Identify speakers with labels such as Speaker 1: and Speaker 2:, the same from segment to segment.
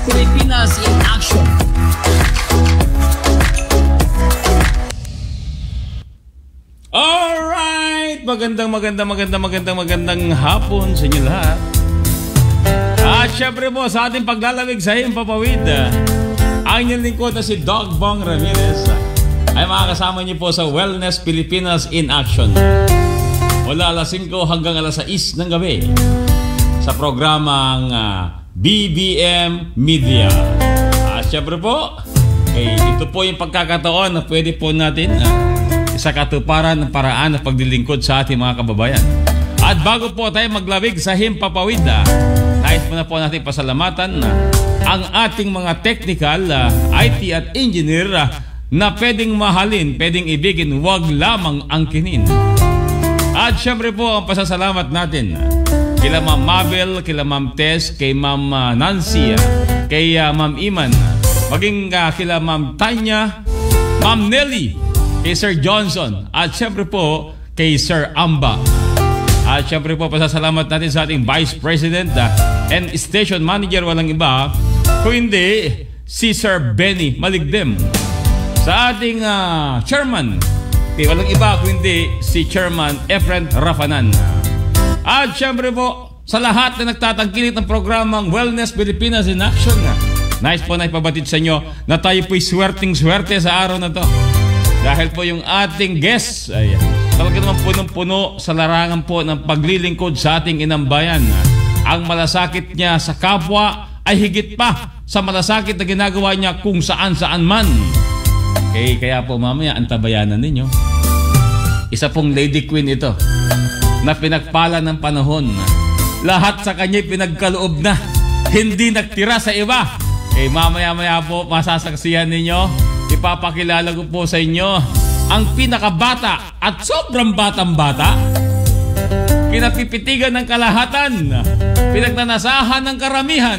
Speaker 1: Pilipinas in Action.
Speaker 2: Alright! Magandang hapon sa inyo lahat. At syempre po sa ating paglalawig sa Himpapawid, ang inyong lingkod na si Doc Bong Ramirez ay makakasama niyo po sa Wellness Pilipinas in Action mula alas 5 hanggang alas 6 ng gabi sa programang BBM Media. At syempre po, ito po yung pagkakataon na pwede po natin sa katuparan ng paraan ng paglilingkod sa ating mga kababayan. At bago po tayo maglawig sa Himpapawid, nais muna po natin pasalamatan ang ating mga technical, IT at engineer na pwedeng mahalin, pwedeng ibigin, huwag lamang angkinin. At syempre po ang pasasalamat natin kila Ma'am Mabel, kila Ma'am Tess, kay Ma'am Nancy, kay Ma'am Iman, maging kila Ma'am Tanya, Ma'am Nelly, kay Sir Johnson, at syempre po kay Sir Amba. At syempre po pasasalamat natin sa ating Vice President and Station Manager, walang iba kung hindi si Sir Benny Maligdem. Sa ating Chairman, walang iba kung hindi si Chairman Efren Rafanan. At syempre po sa lahat na nagtatangkilik ng programang Wellness Pilipinas in Action, nice po na ipabatid sa inyo na tayo po'y swerting-swerte sa araw na to. Dahil po yung ating guest ay talaga naman punong-puno sa larangan po ng paglilingkod sa ating inambayan. Ang malasakit niya sa kapwa ay higit pa sa malasakit na ginagawa niya kung saan-saan man. Kaya po mamaya antabayanan ninyo. Isa pong Lady Queen ito na pinagpala ng panahon. Lahat sa kanya'y pinagkaloob na, hindi nagtira sa iba. Mamaya-maya po masasaksihan ninyo, ipapakilala ko po sa inyo ang pinakabata at sobrang batang-bata, pinapipitigan ng kalahatan, pinagnanasahan ng karamihan.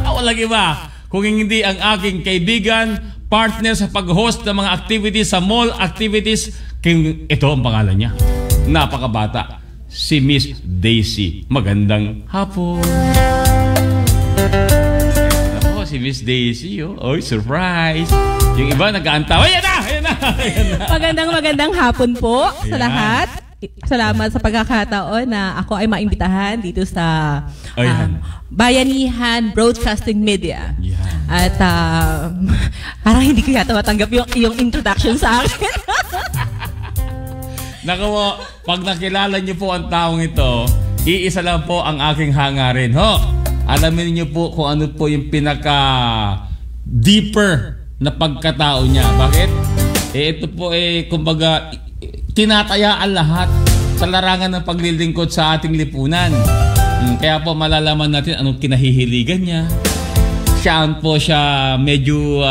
Speaker 2: Walang iba kung hindi ang aking kaibigan, partner sa pag-host ng mga activities sa mall activities. Ito ang pangalan niya, napakabata, si Miss Daisy. Magandang hapon. Ako, si Miss Daisy. Oy, surprise. Yung iba nag-aanta. Ayan na.
Speaker 3: Magandang hapon po sa lahat. Salamat sa pagkakataon na ako ay maimbitahan dito sa Bayanihan Broadcasting Media. At parang hindi ko yata matanggap yung introduction sa akin.
Speaker 2: Naku po, pag nakilala niyo po ang taong ito, iisa lang po ang aking hangarin. Alamin niyo po kung ano po yung pinaka-deeper na pagkatao niya. Bakit? Ito po kumbaga, tinatayaan lahat sa larangan ng paglilingkod sa ating lipunan. Kaya po malalaman natin anong kinahihiligan niya. Saan po siya medyo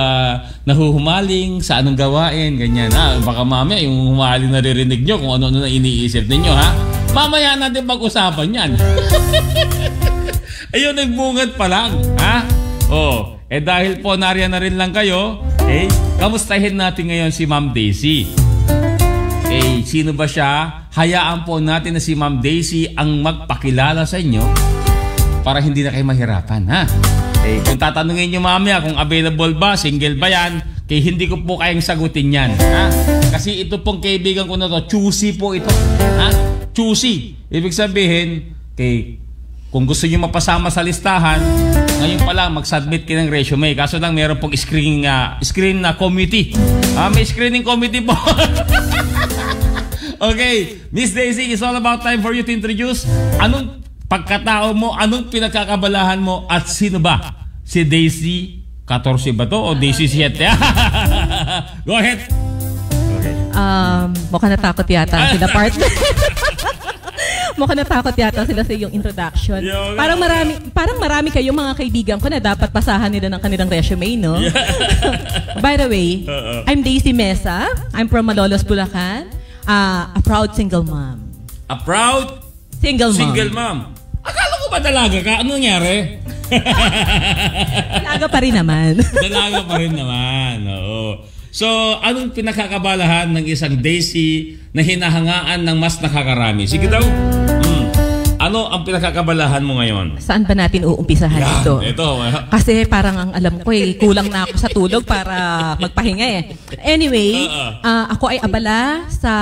Speaker 2: nahuhumaling sa anong gawain, ganyan. Baka mamaya yung humaling naririnig nyo kung ano na iniisip ninyo, ha? Mamaya natin pag-usapan yan. Ayun, nagbungad pa lang, ha? Dahil po nariyan na rin lang kayo, kamustahin natin ngayon si Ma'am Daisy. Sino ba siya? Hayaan po natin na si Ma'am Daisy ang magpakilala sa inyo para hindi na kayo mahirapan, ha? Kung tatanungin nyo mamaya kung available ba, single ba yan, hindi ko po kayang sagutin yan, ha? Kasi ito pong kaibigan ko na to, choosy po ito, ha? Choosy. Ibig sabihin, kung gusto nyo mapasama sa listahan, ngayon pa lang mag-submit kayo ng resume. Kaso lang meron pong screen committee. May screening committee po. Okay, Miss Daisy, it's all about time for you to introduce anong pagkatao mo, anong pinagkakabalahan mo, at sino ba? Si Daisy 14 ba to o Daisy 7? Go ahead. Okay.
Speaker 3: Mukhang natakot yata sila partner. Mukhang natakot yata sila sa iyong introduction. Parang marami kayong mga kaibigan ko na dapat pasahan nila ng kanilang resume, no? By the way, I'm Daisy Mesa. I'm from Malolos, Bulacan. A proud single mom.
Speaker 2: A proud
Speaker 3: single
Speaker 2: mom. Akala ko ba dalaga ka? Ano nangyari?
Speaker 3: Dalaga pa rin naman.
Speaker 2: Dalaga pa rin naman. Oo. So, anong pinakakabalahan ng isang Daisy na hinahangaan ng mas nakakarami? Sige daw. Ano ang pinakakabalahan mo ngayon?
Speaker 3: Saan ba natin uumpisahan ito?
Speaker 2: Ito.
Speaker 3: Kasi parang ang alam ko kulang na ako sa tulog para magpahinga eh. Anyway, ako ay abala sa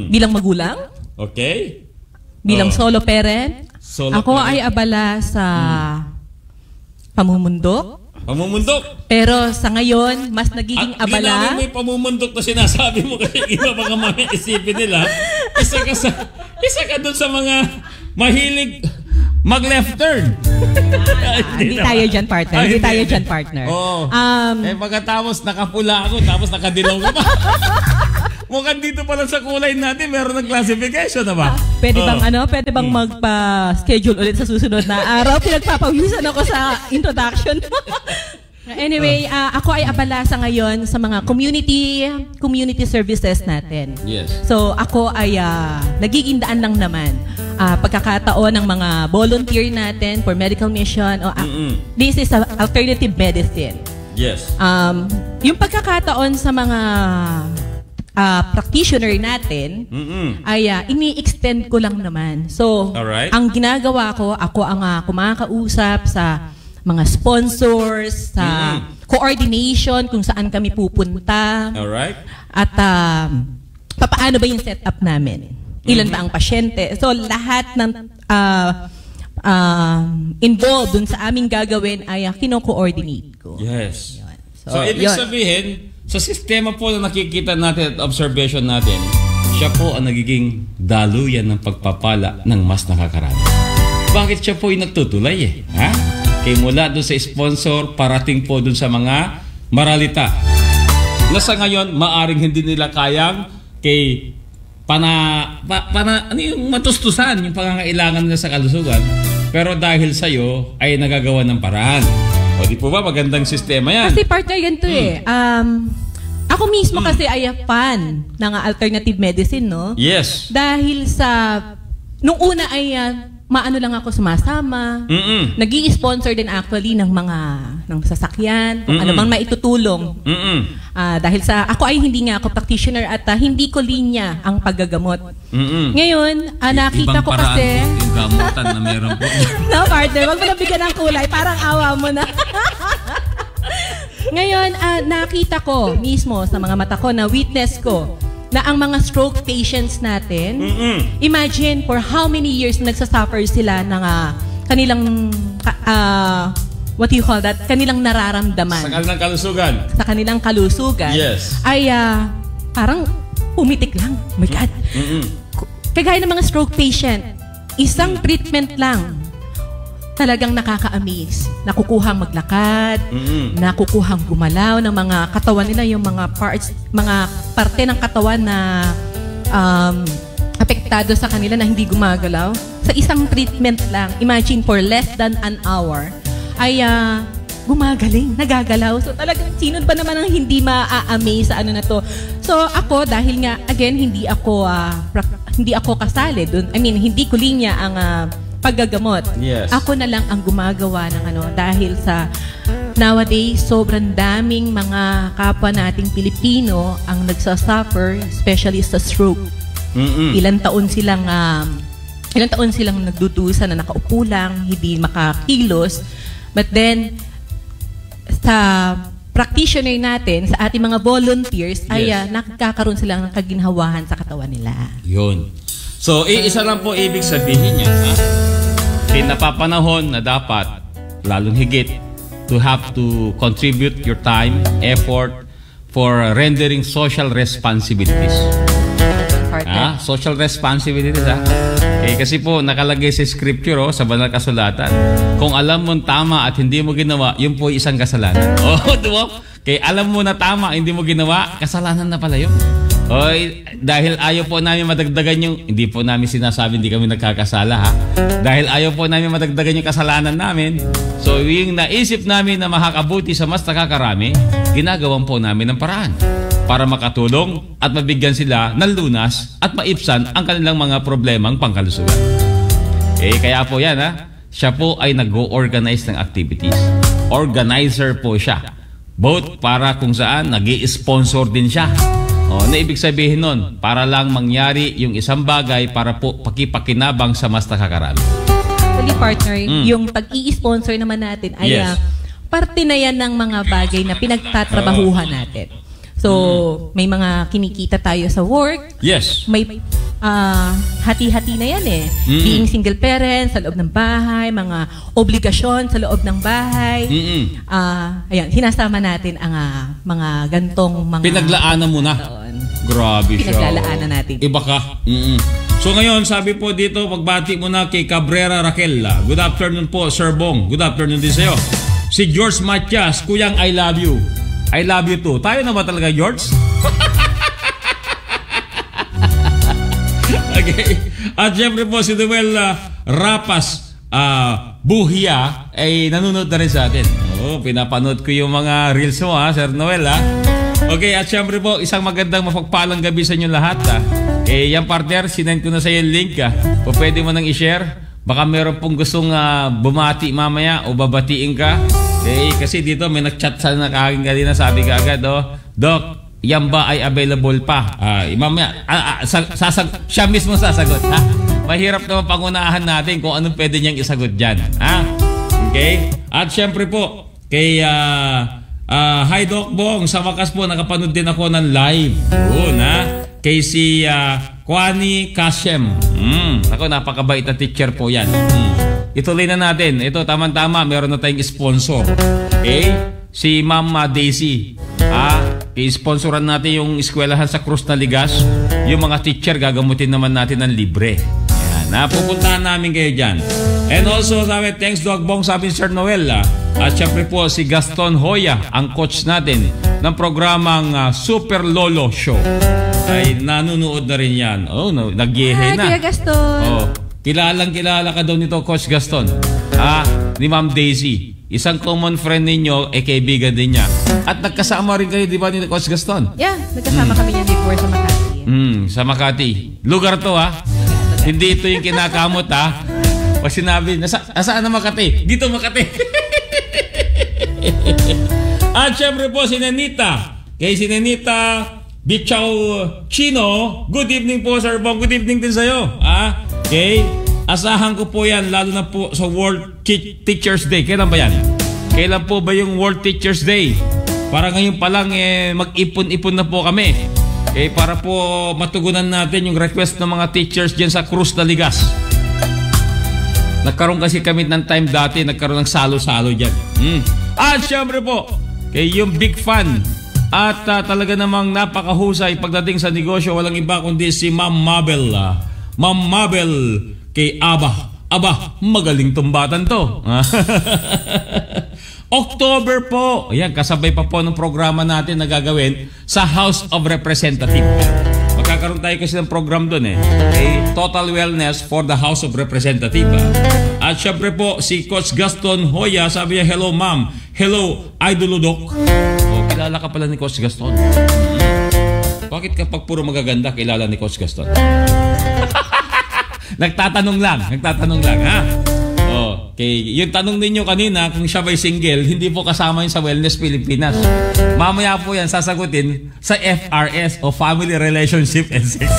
Speaker 3: bilang magulang.
Speaker 2: Okay.
Speaker 3: Bilang solo parent. Ako ay abala sa pamumundok. Pero sa ngayon, mas nagiging abala.
Speaker 2: At may pamumundok na sinasabi mo kasi iba mga isipin nila. Isa ka dun sa mga mahilig mag-left turn.
Speaker 3: Hindi tayo dyan, partner. Hindi tayo dyan, partner.
Speaker 2: Pagkatapos nakapula ako, tapos nakadilaw ka pa. Mukhang dito pala sa kulay natin, meron ng classification na ba?
Speaker 3: Pwede bang magpa-schedule ulit sa susunod na araw? Pinagpapawisan ako sa introduction. Anyway, ako ay abala sa ngayon sa mga community services natin.
Speaker 2: Yes.
Speaker 3: So ako ay nagiging daan lang naman. Pagkakataon ng mga volunteer natin for medical mission. This is alternative medicine.
Speaker 2: Yes.
Speaker 3: Yung pagkakataon sa mga practitioner natin ay ini-extend ko lang naman. So, ang ginagawa ko, ako ang kumakausap sa mga sponsors, sa coordination kung saan kami pupunta.
Speaker 2: Alright.
Speaker 3: At paano ba yung setup namin? Ilan ba ang pasyente? So, lahat ng involved dun sa aming gagawin ay kino-coordinate ko.
Speaker 2: Yes. So ibig sabihin, sa sistema po na nakikita natin at observation natin, siya po ang nagiging daluyan ng pagpapala ng mas nakakarami. Bakit siya po ay nagtutulay eh? Ha? Kaya mula doon sa sponsor, parating po doon sa mga maralita. Na sa ngayon, maaring hindi nila kayang kay ano yung matustusan yung pangangailangan nila sa kalusugan. Pero dahil sa'yo, ay nagagawa ng paraan. O di po ba, magandang sistema yan.
Speaker 3: Kasi partner ganito ako mismo kasi ay fan ng alternative medicine, no?
Speaker 2: Yes.
Speaker 3: Dahil sa, nung una ay maano lang ako sumasama. Nag-i-sponsor din actually ng sasakyan, kung ano mang maitutulong. Dahil sa, ako ay hindi nga ako practitioner at hindi ko linya ang paggagamot. Ngayon, nakita ko kasi...
Speaker 2: yung gamutan na meron po.
Speaker 3: No, partner, wag mo na bigyan ng kulay. Parang awa mo na. Ngayon, nakita ko mismo sa mga mata ko, na witness ko, na ang mga stroke patients natin, imagine for how many years nagsasuffer sila ng kanilang, what do you call that? Kanilang nararamdaman.
Speaker 2: Sa kanilang kalusugan.
Speaker 3: Sa kanilang kalusugan.
Speaker 2: Yes.
Speaker 3: Ay parang pumitik lang. Oh my God. Kagaya ng mga stroke patient, isang treatment lang, talagang nakaka-amaze. Nakukuhang maglakad, nakukuhang gumalaw ng mga katawan nila, yung mga parts, mga parte ng katawan na apektado sa kanila na hindi gumagalaw. Sa isang treatment lang, imagine for less than an hour, ay gumagaling, nagagalaw. So talagang sino ba naman ang hindi ma-amaze sa ano na to? So ako, dahil nga, again, hindi ako kasali doon. I mean, hindi ko linya ang paggagamot.
Speaker 2: Yes.
Speaker 3: Ako na lang ang gumagawa ng dahil sa nowadays, sobrang daming mga kapwa nating Pilipino ang nagsasuffer, especially sa stroke. Ilan taon silang nagdudusa na nakaupo lang, hindi makakilos. But then, sa practitioner natin, sa ating mga volunteers, ay nakakaroon silang ng kaginhawahan sa katawan nila.
Speaker 2: Yun. So, isa lang po ibig sabihin niya, napapanahon na dapat, lalong higit, to have to contribute your time, effort, for rendering social responsibilities. Social responsibilities, kasi po, nakalagay sa scripture, sa banal kasulatan, kung alam mo tama at hindi mo ginawa, yun po isang kasalanan. Diba? Kaya alam mo na tama, hindi mo ginawa, kasalanan na pala yun. Dahil ayaw po namin madagdagan yung, hindi po namin sinasabi hindi kami nagkakasala dahil ayaw po namin madagdagan yung kasalanan namin, so yung naisip namin na makakabuti sa mas nakakarami, ginagawan po namin ng paraan para makatulong at mabigyan sila ng lunas at maipsan ang kanilang mga problemang pangkalusugan. Kaya po yan siya po ay nag-organize ng activities. Organizer po siya. Both para kung saan nag-i-sponsor din siya. Na ibig sabihin nun, para lang mangyari yung isang bagay para po pakipakinabang sa mas nakakarami.
Speaker 3: Actually, partner, yung pag-i-sponsor naman natin ay parte na yan ng mga bagay na pinagtatrabahuhan natin. So, may mga kinikita tayo sa work.
Speaker 2: Yes.
Speaker 3: May hati-hati na yan eh. Being single parent sa loob ng bahay, mga obligasyon sa loob ng bahay. Ayan, hinasama natin ang mga gantong mga...
Speaker 2: Pinaglaanan mo na. Grabe siya.
Speaker 3: Pinaglalaanan natin.
Speaker 2: Iba ka. So ngayon, sabi po dito, pagbati mo na kay Cabrera Raquel. Good afternoon po, Sir Bong. Good afternoon din sa'yo. Si George Matias, Kuyang, I love you. I love you too. Tayo na ba talaga, George? Okay. At syempre po si Noel Rapas Buhia ay nanonood na rin sa atin. Pinapanood ko yung mga reels mo Sir Noel Okay, at syempre po isang magandang mapagpalang gabi sa inyo lahat yan partner, sinend ko na sa iyo yung link o pwede mo nang i-share. Baka meron pong gustong bumati mamaya o babatiin ka. Kasi dito may nag-chat sa nakaking kanina, sabi ka agad Doc, yan ba ay available pa? Mamaya, siya mismo sasagot, ha? Mahirap naman pangunahan natin kung anong pwede niyang isagot dyan, ha? Okay? At syempre po, kay Hi Doc Bong, sa wakas po, nakapanood din ako ng live. Kay si Kwani Kashem. Ako, napakabait na teacher po yan. Ituloy na natin. Ito, tama-tama, meron na tayong sponsor. Okay? Si Ma'am Daisy. I-sponsoran natin yung eskwelahan sa Cruz Naligas. Yung mga teacher, gagamutin naman natin ng libre. Yan, napupuntahan namin kayo dyan. And also, sabi, thanks Doc Bong, sabi ni Sir Noel. At syempre po, si Gaston Hoya, ang coach natin ng programang Super Lolo Show. Ay nanonood na rin yan. Nagyehe na.
Speaker 3: Kuya Gaston.
Speaker 2: Kilala ka daw nito, Coach Gaston. Ni Ma'am Daisy. Isang common friend ninyo, kaibigan din niya. At nagkasama rin kayo, di ba, ni Coach Gaston?
Speaker 3: Yeah, nagkasama kami niya before sa Makati.
Speaker 2: Sa Makati. Lugar to, Hindi ito yung kinakamot, Pag sinabi, nasaan na Makati? Dito Makati. At syempre po, si Nenita. Kay si Nenita Bichaw Chino. Good evening po, Sir Bong. Good evening din sa'yo. Okay? Asahan ko po yan, lalo na po sa World Teachers Day. Kailan ba yan? Kailan po ba yung World Teachers Day? Para ngayon pa lang, mag-ipon-ipon na po kami. Para po matugunan natin yung request ng mga teachers dyan sa Cruz Naligas. Nagkaroon kasi kami ng time dati, nagkaroon ng salo-salo dyan. At syempre po, yung big fan at talaga namang napakahusay pagdating sa negosyo, walang iba kundi si Ma'am Mabel. Ma'am Mabel kay Aba, magaling tumbatan to. October po. Ayan, kasabay pa po ng programa natin na gagawin sa House of Representatives. Magkakaroon tayo kasi ng program doon Total Wellness for the House of Representatives. At syempre po, si Coach Gaston Hoya, sabi niya, hello ma'am. Hello, Idol Doc. Kilala ka pala ni Coach Gaston. Bakit kapag puro magaganda, kilala ni Coach Gaston? Nagtatanong lang, ha? Okay, yung tanong ninyo kanina kung siya ba'y single, hindi po kasama yun sa Wellness Pilipinas. Mamaya po yan sasagutin sa FRS o Family Relationship and Sex.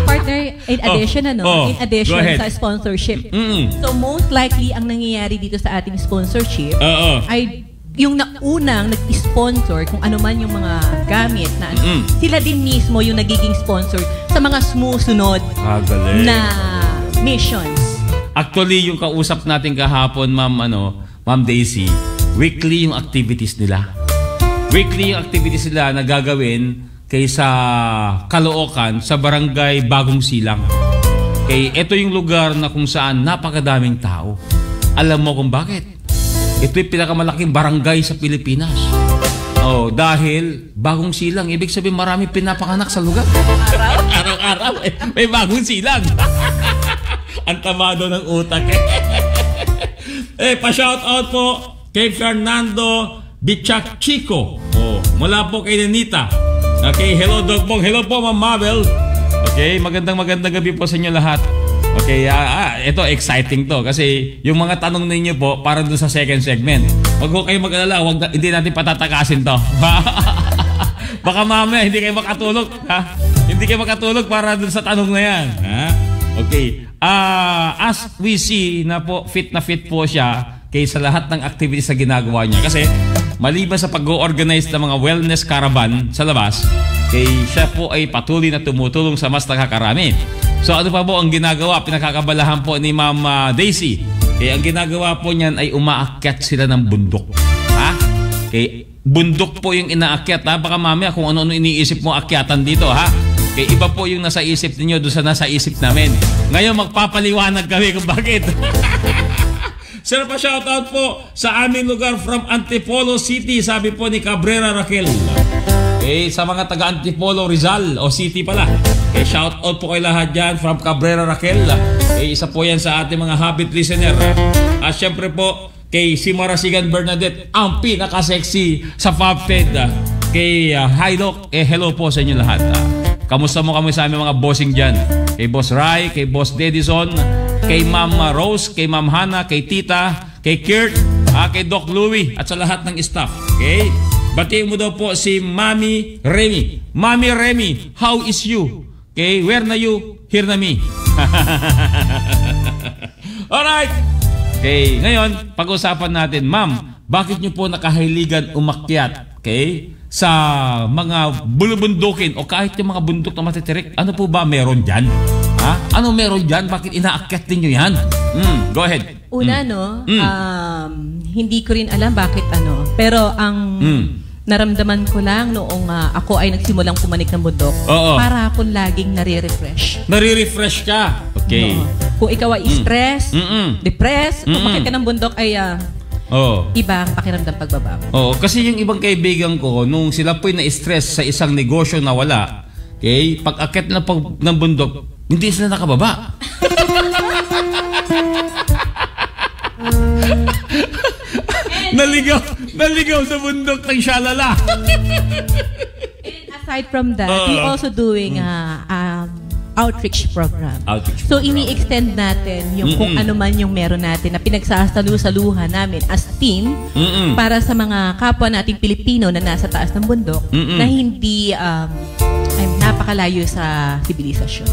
Speaker 3: Partner, in addition in addition sa sponsorship. So most likely ang nangyayari dito sa ating sponsorship ay yung naunang nag-sponsor kung ano man yung mga gamit na sila din mismo yung nagiging sponsor sa mga sumusunod na missions.
Speaker 2: Actually, yung kausap natin kahapon, Ma'am Daisy, weekly yung activities nila. Weekly yung activities nila na gagawin kaysa Caloocan sa barangay Bagong Silang. Ito yung lugar na kung saan napakadaming tao. Alam mo kung bakit? Ito yung pinakamalaking barangay sa Pilipinas. Dahil Bagong Silang, ibig sabihin marami pinapanganak sa lugar. Araw-araw, may Bagong Silang. Ang tamado ng utak. Pa-shoutout po kay Fernando Bichak Chico. Mula po kay Nenita. Okay, hello Doc Bong. Hello po Ma'am Mabel. Okay, magandang gabi po sa inyo lahat. Okay, ito exciting to kasi yung mga tanong ninyo po para dun sa second segment. Wag ko kayo mag-alala, hindi natin patatakasin to. Baka mamaya hindi kayo makatulog, ha? Hindi kayo makatulog para dun sa tanong na yan, ha? Okay. As we see na po, fit po siya sa lahat ng activities na ginagawa niya. Kasi maliban sa pag-organize ng mga wellness caravan sa labas, siya po ay patuloy na tumutulong sa mas nakakarami. So ano pa po ang ginagawa? Pinakakabalahan po ni Ma'am Daisy. Ang ginagawa po niyan ay umaakyat sila ng bundok. Ha? Bundok po yung inaakyat, ha? Baka mamaya kung ano-ano iniisip mo akyatan dito, ha? Iba po yung nasa isip ninyo doon sa nasa isip namin. Ngayon magpapaliwanag kami kung bakit. Sir, pa-shoutout po sa aming lugar from Antipolo City, sabi po ni Cabrera Raquel. Sa mga taga Antipolo, Rizal, o City pala. Shoutout po kayo lahat dyan from Cabrera Raquel. Isa po yan sa ating mga habit listener. At syempre po, kay si Marasigan Bernadette, ang pinaka-sexy sa PubFed. Kay Hydok, hello po sa inyo lahat. Kamusta mo kami sa aming mga bossing dyan? Kay Boss Rai, kay Boss Dedison, kay Ma'am Rose, kay Ma'am Hana, kay Tita, kay Kurt, kay Doc Louie, at sa lahat ng staff. Okay? Batiin mo daw po si Mami Remy. Mami Remy, how is you? Okay? Where na you? Here na me. Alright! Okay, ngayon, pag-usapan natin, Ma'am, bakit nyo po nakahiligan umakyat? Okay? Sa mga bulubundukin o kahit yung mga bundok na matitirik, ano po ba meron dyan? Ha? Ano meron dyan? Bakit inaakyat ninyo yan? Go ahead.
Speaker 3: Una, hindi ko rin alam bakit ano. Pero ang naramdaman ko lang noong ako ay nagsimulang pumanik ng bundok, para akong laging nare-refresh.
Speaker 2: Nare-refresh ka? Okay.
Speaker 3: Kung ikaw ay stress, depressed, pumakit ka ng bundok ay iba ang pakiramdam pagbabago.
Speaker 2: Kasi yung ibang kaibigan ko, nung sila po'y na-stress sa isang negosyo na wala, pag akit ng bundok, hindi sila nakababa. Naligaw sa bundok ng shalala.
Speaker 3: And aside from that, we also doing outreach program. So, ini-extend natin yung kung ano man yung meron natin na pinagsasalu-saluhan namin as team para sa mga kapwa nating Pilipino na nasa taas ng bundok na hindi napakalayo sa sibilisasyon.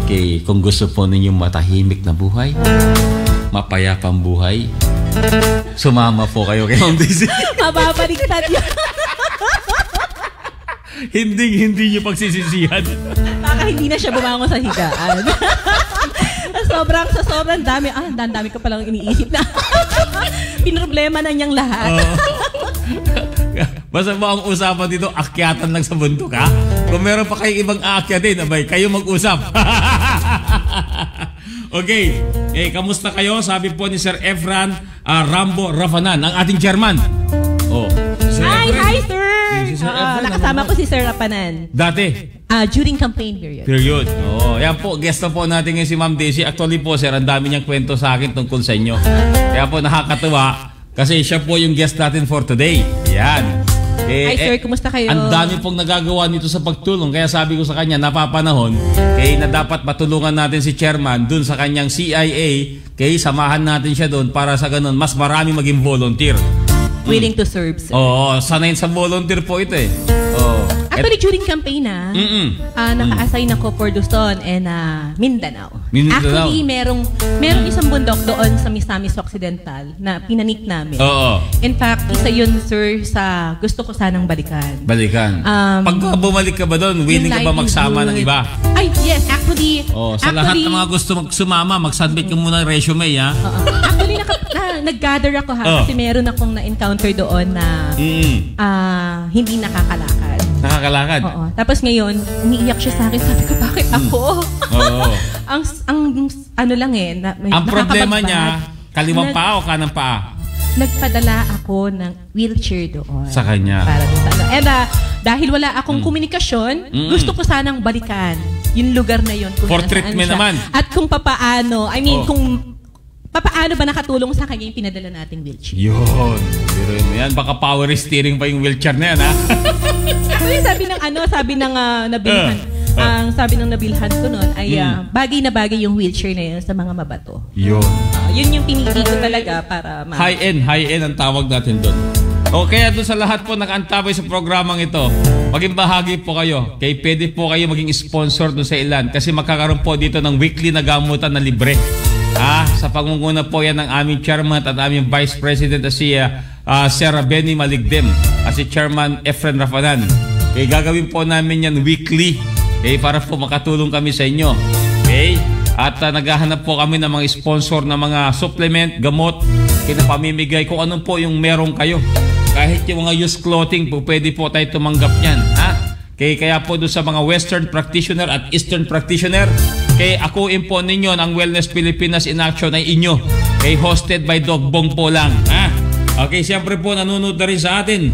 Speaker 2: Okay, kung gusto po ninyong matahimik na buhay, mapayapang buhay, sumama po kayo kay Ma'am Daisy.
Speaker 3: Mababaliktad yun.
Speaker 2: Hindi nyo pagsisisihan.
Speaker 3: Baka hindi na siya bumangon sa higaan. sobrang dami. Dami ko palang iniisip na. Pinroblema na niyang lahat.
Speaker 2: Basta mo ang usapan dito, akyatan lang sa bundok, ha? Kung meron pa kayong ibang aakyatin, kayo mag-usap. Okay. Kamusta kayo? Sabi po ni Sir Efran Rambo Rafanan, ang ating chairman.
Speaker 3: Hi, sir! Nakasama ko si Sir Rapanan.
Speaker 2: Dati?
Speaker 3: During campaign period.
Speaker 2: Yan po, guest na po natin ngayon si Ma'am Daisy. Actually po, sir, ang dami niyang kwento sa akin tungkol sa inyo. Kaya po nakakatuwa kasi siya po yung guest natin for today. Yan.
Speaker 3: Hi, sir. Kumusta kayo?
Speaker 2: Ang dami pong nagagawa nito sa pagtulong. Kaya sabi ko sa kanya, napapanahon, na dapat matulungan natin si chairman dun sa kanyang CIA. Samahan natin siya dun para sa ganun, mas marami maging volunteer.
Speaker 3: Willing to serve, sir.
Speaker 2: Sanay sa volunteer po ito
Speaker 3: Actually, during campaign naka-assign ako for Luzon and Mindanao. Actually, merong isang bundok doon sa Misamis Occidental na pinanik namin. In fact, isa yun, sir, sa gusto ko sanang balikan.
Speaker 2: Pag bumalik ka ba doon, willing ka ba magsama ng iba?
Speaker 3: Ay, yes. Actually,
Speaker 2: sa lahat ng mga gusto sumama, mag-submit ka muna ng resume, ha?
Speaker 3: Actually, nag-gather ako, kasi meron akong na-encounter doon na hindi nakakalakad. Oo. Tapos ngayon, umiiyak siya sa akin. Sabi ko, bakit ako? ang ano lang
Speaker 2: ang problema niya, kaliwang paa o kanang paa?
Speaker 3: Nagpadala ako ng wheelchair doon.
Speaker 2: Sa kanya.
Speaker 3: Para sa ano. And dahil wala akong komunikasyon, gusto ko sanang balikan yung lugar na yun.
Speaker 2: For treatment naman.
Speaker 3: At kung papaano, kung papaano ba nakatulong sa kanya yung pinadala nating wheelchair?
Speaker 2: Yun. Pero yan, baka power steering pa yung wheelchair na yan, ha?
Speaker 3: Actually, sabi ng nabilhan. Sabi ng nabilhan ko noon ay bagay na bagay yung wheelchair na yun sa mga mabato.
Speaker 2: Yun.
Speaker 3: Yun yung pinili ko talaga para
Speaker 2: high-end ang tawag natin doon. O kaya doon sa lahat po nakaantabay sa programang ito, maging bahagi po kayo. Kaya pwede po kayo maging sponsor doon sa ilan kasi magkakaroon po dito ng weekly na gamutan na libre. Sa pangunguna po yan ng aming chairman at aming vice president na si Sarah Benny Maligdem at si chairman Efren Rafanan. Kaya gagawin po namin yan weekly para po makatulong kami sa inyo. Okay? At naghahanap po kami ng mga sponsor na mga supplement, gamot, kinapamimigay kung anong po yung meron kayo. Kahit yung mga used clothing po, pwede po tayo tumanggap yan. Kaya po doon sa mga Western practitioner at Eastern practitioner, akuin po ninyo ang Wellness Pilipinas in Action ay inyo. Hosted by Doc Bong po lang. Okay, siyempre po nanonood na rin sa atin.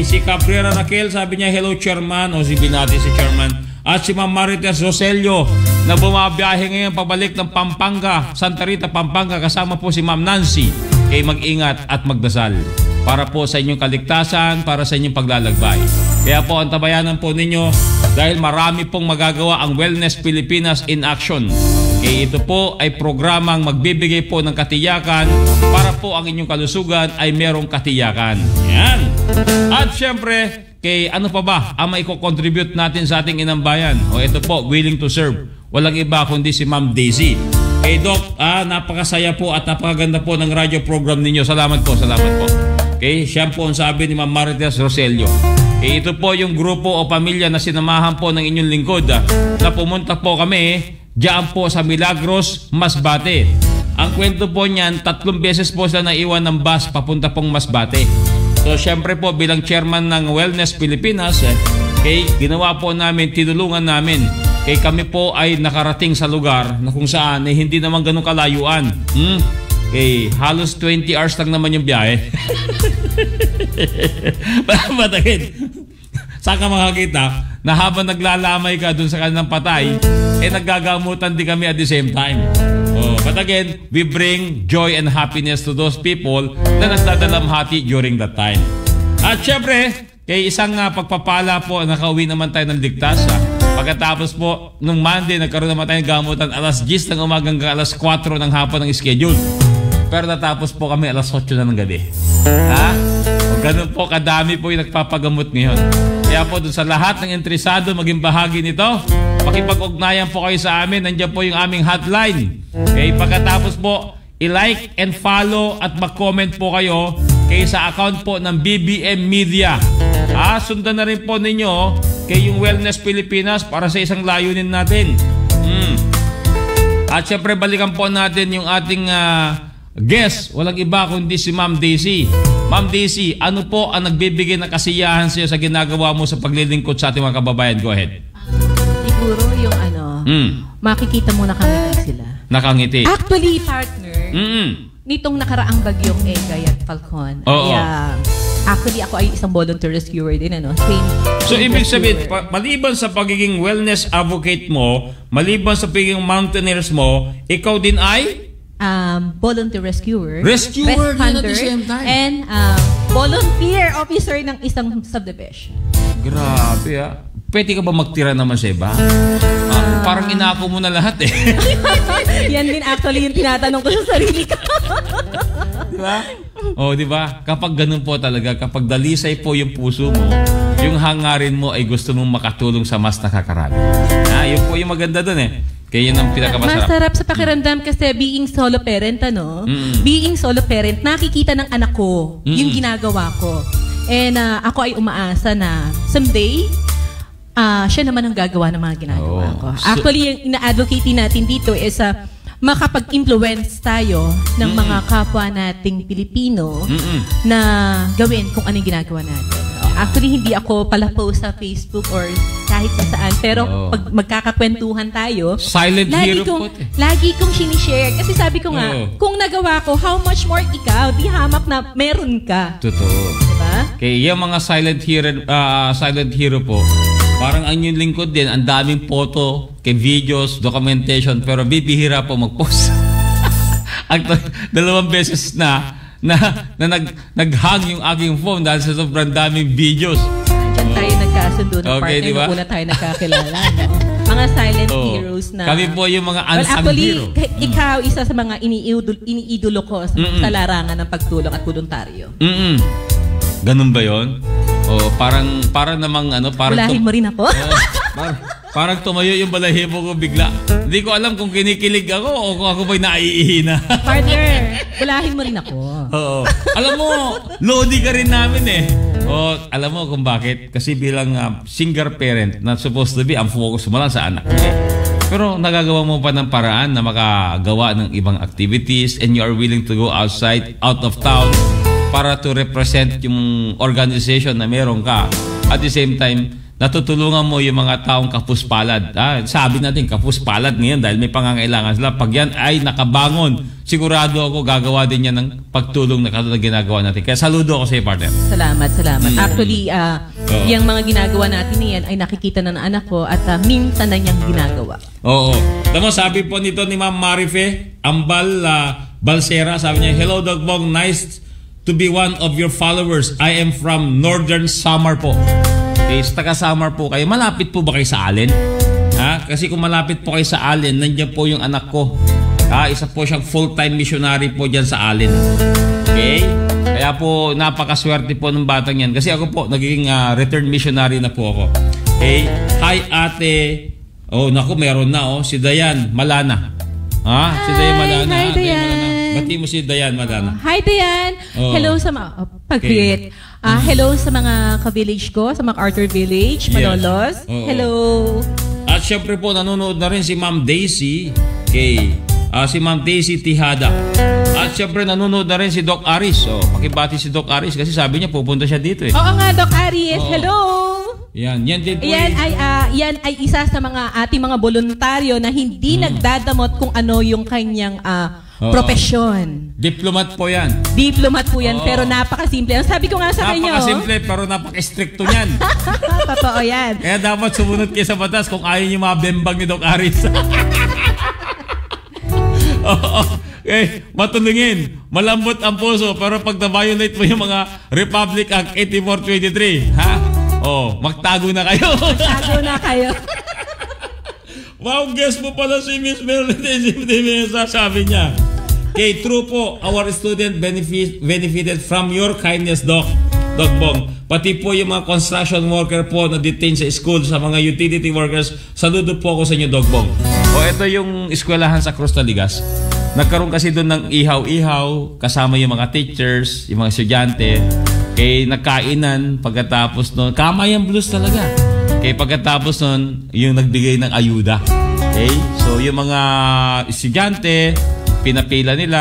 Speaker 2: Si Cabrera Raquel, sabi niya, hello chairman, o si binati si chairman. At si Ma'am Marites Roselio na bumabiyahe ngayon pabalik ng Pampanga, Santa Rita, Pampanga, kasama po si Ma'am Nancy. Mag-ingat at magdasal para po sa inyong kaligtasan, para sa inyong paglalakbay. Kaya po ang tabayanan po ninyo dahil marami pong magagawa ang Wellness Pilipinas in Action. Ito po ay programang magbibigay po ng katiyakan para po ang inyong kalusugan ay merong katiyakan. Yan. At syempre, ano pa ba ang maiko-contribute natin sa ating inambayan? Ito po, willing to serve. Walang iba kundi si Ma'am Daisy. Doc, napakasaya po at napakaganda po ng radio program ninyo. Salamat po, salamat po. Siya po ang sabi ni Ma'am Marites Roselio. Ito po yung grupo o pamilya na sinamahan po ng inyong lingkod na pumunta po kami diyan po sa Milagros, Masbate. Ang kwento po niyan, 3 beses po sila naiwan ng bus papunta pong Masbate. So syempre po bilang chairman ng Wellness Pilipinas, ginawa po namin, tinulungan namin. Kami po ay nakarating sa lugar na kung saan hindi naman ganun kalayuan. Halos 20 hours lang naman yung biyahe. Matagin. Saan ka makakita na habang naglalamay ka dun sa kanilang patay, naggagamutan din kami at the same time. But again, we bring joy and happiness to those people na nagdadalamhati during that time. At syempre, isang pagpapala po, nakauwi naman tayo ng ligtas. Pagkatapos po, nung Monday, nagkaroon naman tayo ng gamutan alas 10 ng umaga hanggang alas 4 ng hapon ng schedule. Pero natapos po kami alas 8 na ng gabi. Ganun po kadami po yung nagpapagamot ngayon. Kaya po dun sa lahat ng interesado maging bahagi nito, makipag-ugnayan po kayo sa amin. Nandiyan po yung aming hotline. Pagkatapos po, i-like and follow at mag-comment po kayo sa account po ng BBM Media. Sundan na rin po ninyo yung Wellness Pilipinas para sa isang layunin natin. At syempre balikan po natin yung ating guest, walang iba kundi si Ma'am Daisy. Ma'am Daisy, ano po ang nagbibigay ng kasiyahan sa iyo sa ginagawa mo sa paglilingkod sa ating mga kababayan? Go ahead.
Speaker 3: Siguro yung makikita mo nakangiti sila.
Speaker 2: Nakangiti.
Speaker 3: Actually, partner, nitong nakaraang bagyong Egay at Falcon, actually ako ay isang volunteer rescuer din.
Speaker 2: So ibig sabihin, maliban sa pagiging wellness advocate mo, maliban sa pagiging mountaineers mo, ikaw din ay?
Speaker 3: Volunteer rescuer,
Speaker 2: rescuer din at the same time,
Speaker 3: and volunteer officer ng isang subdivision.
Speaker 2: Grabe Pwede ka ba magtira naman sa iba? Parang inako mo na lahat
Speaker 3: Yan din actually yung tinatanong ko sa sarili ko.
Speaker 2: Diba? Diba? Kapag ganun po talaga, kapag dalisay po yung puso mo, yung hangarin mo ay gusto mong makatulong sa mas nakakarami. Yun po yung maganda dun Kaya yun ang pinakamasarap.
Speaker 3: Masarap sa pakiramdam kasi being solo parent, being solo parent, nakikita ng anak ko yung ginagawa ko. And ako ay umaasa na someday, siya naman ang gagawa ng mga ginagawa ko. Actually, yung ina-advocate natin dito is makapag-influence tayo ng mga kapwa nating Pilipino na gawin kung anong ginagawa natin. Actually, hindi ako pala post sa Facebook or kahit saan. Pero pag magkakakwentuhan tayo,
Speaker 2: silent hero po.
Speaker 3: Lagi kong sinishare. Kasi sabi ko nga, kung nagawa ko, how much more ikaw? Di hamak na meron ka.
Speaker 2: Totoo.
Speaker 3: Diba?
Speaker 2: Kaya yung mga silent hero po, parang ang yung lingkod din, ang daming photo, videos, documentation, pero bibihira po mag-post. 2 beses na nag-hang yung aking phone dahil sa sobrang daming videos.
Speaker 3: Diyan tayo nagkasundo ng partner
Speaker 2: diba?
Speaker 3: Nung una tayo nagkakilala. Mga silent heroes na.
Speaker 2: Kami po yung mga unsung hero.
Speaker 3: Ikaw, isa sa mga iniidolo ko sa larangan ng pagtulong at voluntaryo.
Speaker 2: Ganun ba yun? O, parang namang ano, parang...
Speaker 3: Bulahin mo rin ako.
Speaker 2: Parang tumayo yung balahibo ko bigla. Hindi ko alam kung kinikilig ako o kung ako ba'y naiihina.
Speaker 3: Partner, bulahin mo rin ako.
Speaker 2: Oo. Alam mo, lodi ka rin namin eh. O, alam mo kung bakit? Kasi bilang single parent na supposed to be, ang focus mo lang sa anak. Pero nagagawa mo pa ng paraan na makagawa ng ibang activities and you are willing to go outside, out of town para to represent yung organization na meron ka. At the same time, natutulungan mo yung mga taong kapuspalad. Sabi natin, kapuspalad ngayon dahil may pangangailangan sila. Pag yan ay nakabangon, sigurado ako gagawa din yan ng pagtulong na katulad ginagawa natin. Kaya saludo ako sa iyo, partner.
Speaker 3: Salamat. Actually, yung mga ginagawa natin niyan ay nakikita na ng anak ko at minsan na niyang ginagawa.
Speaker 2: Oo. Tama, sabi po nito ni Ma'am Marife Ambal Balsera, sabi niya, "Hello Dog Bong, nice to be one of your followers. I am from Northern Samar po." Okay, taga Samar po kayo. Malapit po ba kayo sa Allen? Kasi kung malapit po kayo sa Allen, nandiyan po yung anak ko. Isa po siyang full-time missionary po dyan sa Allen. Okay? Kaya po, napakaswerte po ng batang yan. Kasi ako po, nagiging return missionary na po ako. Okay? Hi, ate. Oh, naku, meron na, si Dayan Malana. Si Dayan Malana.
Speaker 3: Hi, Dayan.
Speaker 2: Bati mo si Dayan Malana.
Speaker 3: Hi, Dayan. Hello sa mga... Pag-greet. Hello sa mga ka-village ko, sa mga Arthur Village, Manolos.
Speaker 2: Yes.
Speaker 3: Hello.
Speaker 2: At syempre po, nanonood na rin si Ma'am Daisy. Okay. Si Ma'am Daisy Tihada. At syempre, nanonood na rin si Doc Aris. Pakibati si Doc Aris kasi sabi niya pupunta siya dito eh. Oo
Speaker 3: nga, Doc Aris. Hello.
Speaker 2: Yan din po.
Speaker 3: Yan ay isa sa mga ating mga voluntaryo na hindi nagdadamot kung ano yung kanyang profesyon.
Speaker 2: Diplomat po yan.
Speaker 3: Diplomat po yan, pero napakasimple. Ang sabi ko nga sa kanya,
Speaker 2: napakasimple, pero napaka-stricto yan.
Speaker 3: Totoo yan.
Speaker 2: Kaya dapat sumunod kayo sa batas kung ayaw niyo mabembang ni Doc Aris. Matulungin, malambot ang puso, pero pag na-violate mo yung mga Republic Act 8423, magtago na kayo.
Speaker 3: Magtago na kayo.
Speaker 2: Wow, guess mo pala si Miss Mercedes de Mesa, sabi niya. Okay, true po, our student benefited from your kindness, Doc Bong. Pati po yung mga construction worker po na detained sa school, sa mga utility workers, saludo po ako sa inyo, Doc Bong. Ito yung eskwelahan sa Cruz Taligas. Nagkaroon kasi doon ng ihaw-ihaw, kasama yung mga teachers, yung mga estudyante. Nagkainan, pagkatapos noon, Kamayang Blues talaga. Pagkatapos nun, yung nagbigay ng ayuda. Okay? So, yung mga estudyante, pinapila nila.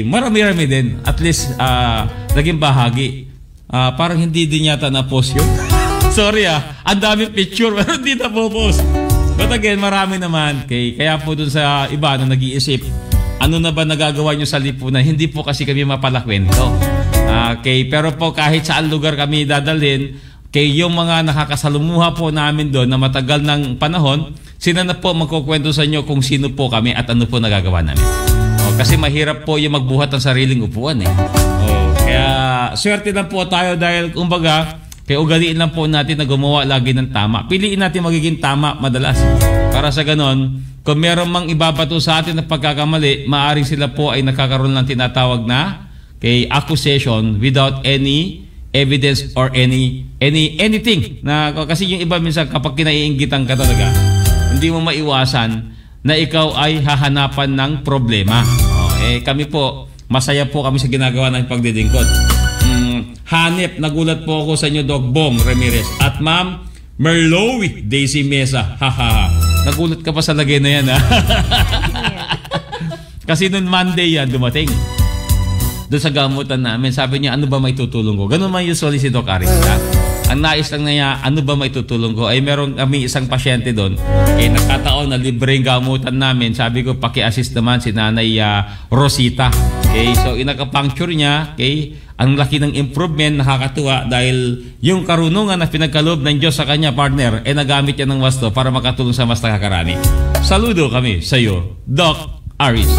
Speaker 2: Marami-rami din. At least, naging bahagi. Parang hindi din yata na-post yun. Sorry ang daming picture, pero hindi na-post. But again, marami naman. Kaya po dun sa iba na nag-iisip, ano na ba nagagawa nyo sa lipunan? Hindi po kasi kami mapalakwento. Pero po kahit saan lugar kami dadalhin, yung mga nakakasalumuha po namin doon na matagal ng panahon, sila na po magkukwento sa inyo kung sino po kami at ano po nagagawa namin. Kasi mahirap po yung magbuhat ng sariling upuan eh. Kaya swerte lang po tayo dahil kumbaga, kaya ugaliin lang po natin na gumawa lagi ng tama. Piliin natin magiging tama madalas. Para sa ganon, kung meron mang ibabato sa atin na pagkakamali, maaring sila po ay nakakaroon ng tinatawag na accusation without any evidence or anything na kasi yung iba minsan kapag kinaiinggitan ka talaga hindi mo maiwasan na ikaw ay hahanapan ng problema. Kami po masaya po kami sa ginagawa ng pagdidingkod. Hanep, nagulat po ako sa inyo, Doc Bong Ramirez at Ma'am Merlowy Daisy Mesa. Nagulat ka pa sa lagay na yan kasi noon Monday yan dumating doon sa gamutan namin. Sabi niya, ano ba may tutulong ko? Ganun man usually si Doc Aris. Ang nais lang na niya, ano ba may tutulong ko? Meron kami isang pasyente doon. Nagkataon na libre yung gamutan namin. Sabi ko, paki-assist naman si Nanay Rosita. So, inakapuncture niya. Ang laki ng improvement, nakakatuwa dahil yung karunungan na pinagkaloob ng Diyos sa kanya, partner, nagamit niya ng wasto para makatulong sa mas nakakarani. Saludo kami sa iyo, Doc Aris.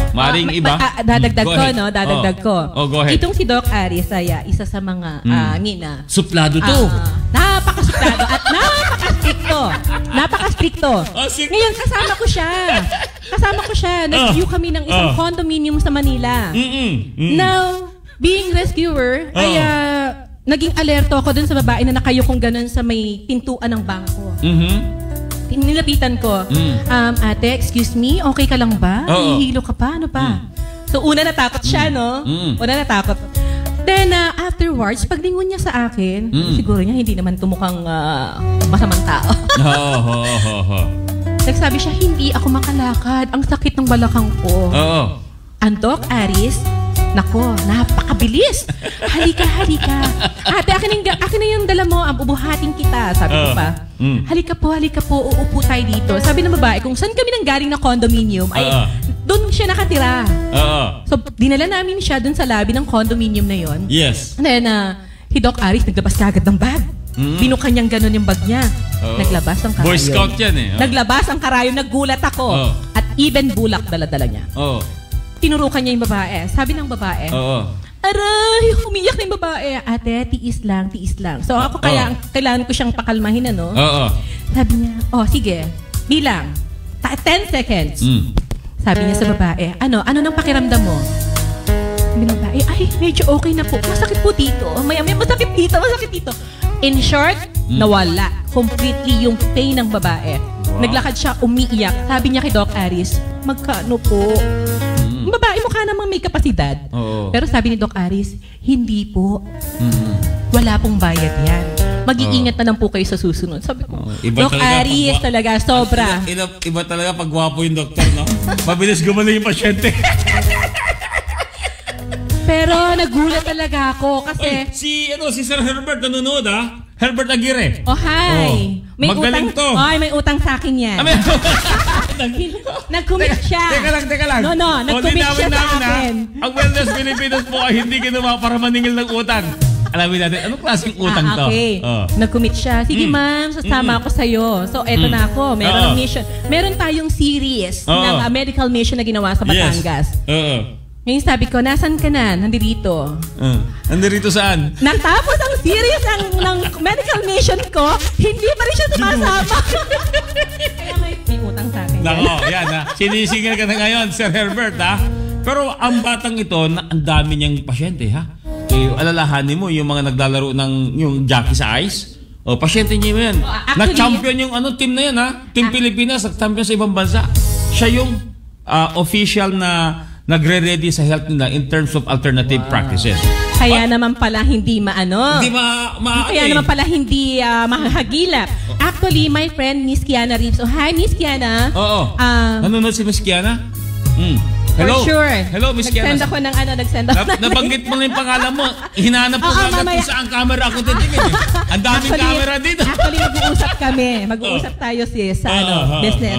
Speaker 2: Maring iba?
Speaker 3: Dadagdag ko, no? Dadagdag ko.
Speaker 2: Go ahead.
Speaker 3: Itong si Doc Aris ay isa sa mga,
Speaker 2: suplado to.
Speaker 3: Napakasuplado at napaka-stricto. Napaka-stricto. Ngayon, kasama ko siya. Nag-view kami ng isang condominium sa Manila. Now, being rescuer, ay naging alerto ako dun sa babae na nakayukong ganun sa may pintuan ng bangko. Nilapitan ko, ate, excuse me, okay ka lang ba? Hihilo ka pa? Ano pa? So, una natakot siya, no? Una natakot. Then, afterwards, paglingon niya sa akin, siguro niya hindi naman tumukhang masamang tao. Nagsabi siya, hindi ako makalakad. Ang sakit ng balakang ko. Antok, Aris, nako, napakabilis. Halika. Ate, akin na yung dala mo, bubuhatin kita. Sabi ko pa, halika po, uupo tayo dito. Sabi ng babae, kung saan kami nanggaling na condominium, ay doon siya nakatira. So, dinala namin siya doon sa lobby ng condominium na yon.
Speaker 2: Yes.
Speaker 3: And then, si Doc Aris, naglabas kagad ng bag. Binukan niyang gano'n yung bag niya. Naglabas ang karayon.
Speaker 2: Boy Scout yan eh.
Speaker 3: Naglabas ang karayon, nagulat ako. At even bulak dala-dala niya. Tinurukan niya yung babae. Sabi ng babae, aray, umiyak na yung babae. Ate, tiis lang. So ako kailangan ko siyang pakalmahin, ano? Sabi niya, sige, bilang. 10 seconds. Sabi niya sa babae, ano nang pakiramdam mo? Sabi ng babae, ay, medyo okay na po. Masakit po dito. Maya-maya, masakit dito. In short, nawala completely yung pain ng babae. Naglakad siya, umiiyak. Sabi niya kay Doc Aris, magkano po? Babae mukha namang may kapasidad. Pero sabi ni Doc Aris, hindi po. Wala pong bayad yan. Mag-iingat na lang po kayo sa susunod. Sabi ko, Doc Aris talaga, sobra.
Speaker 2: Iba talaga pag gwapo yung doktor, no? Mabilis gumaling yung pasyente.
Speaker 3: Pero nagulat talaga ako kasi...
Speaker 2: Si Sir Herbert nanonood, Herbert Aguirre.
Speaker 3: Hi.
Speaker 2: Magaling to.
Speaker 3: May utang sa akin yan. Nag-commit siya.
Speaker 2: Teka lang.
Speaker 3: No. Nag-commit siya sa akin.
Speaker 2: Ang Wellness Pilipinas po ay hindi ginawa para maningil ng utang. Alamin natin, anong klaseng utang to?
Speaker 3: Okay. Nag-commit siya. Sige ma'am, sasama ako sa'yo. So, eto na ako. Meron mission. Meron tayong series ng medical mission na ginawa sa Batangas. Ngayon sabi ko, nasan ka na? Nandito.
Speaker 2: Nandito saan?
Speaker 3: Natapos ang series ng medical mission ko, hindi pa rin siya sumasama. Kaya may utang sa akin.
Speaker 2: Nako, yan sinisingil ka na ngayon, Sir Herbert, Pero ang batang ito, ang dami niyang pasyente, alalahanin mo yung mga naglalaro ng yung jockey sa ice. Pasyente niya yan. Nag-champion yung team na yan, Team Pilipinas, nag-champion sa ibang bansa. Siya yung official na nagre-ready sa health nila in terms of alternative practices.
Speaker 3: Kaya naman pala hindi Kaya naman pala hindi mahahagilap. Actually, my friend Miss Kiana Reeves. Hi, Miss Kiana.
Speaker 2: Nanonood si Miss Kiana? Hello.
Speaker 3: For sure.
Speaker 2: Hello, Miss Kiana.
Speaker 3: Nagsend ako ng
Speaker 2: Nabanggit mo na yung pangalan mo. Hinanap ko agad kung saan camera ako titingin. Ang daming camera dito.
Speaker 3: Actually, mag-uusap kami. Mag-uusap tayo sa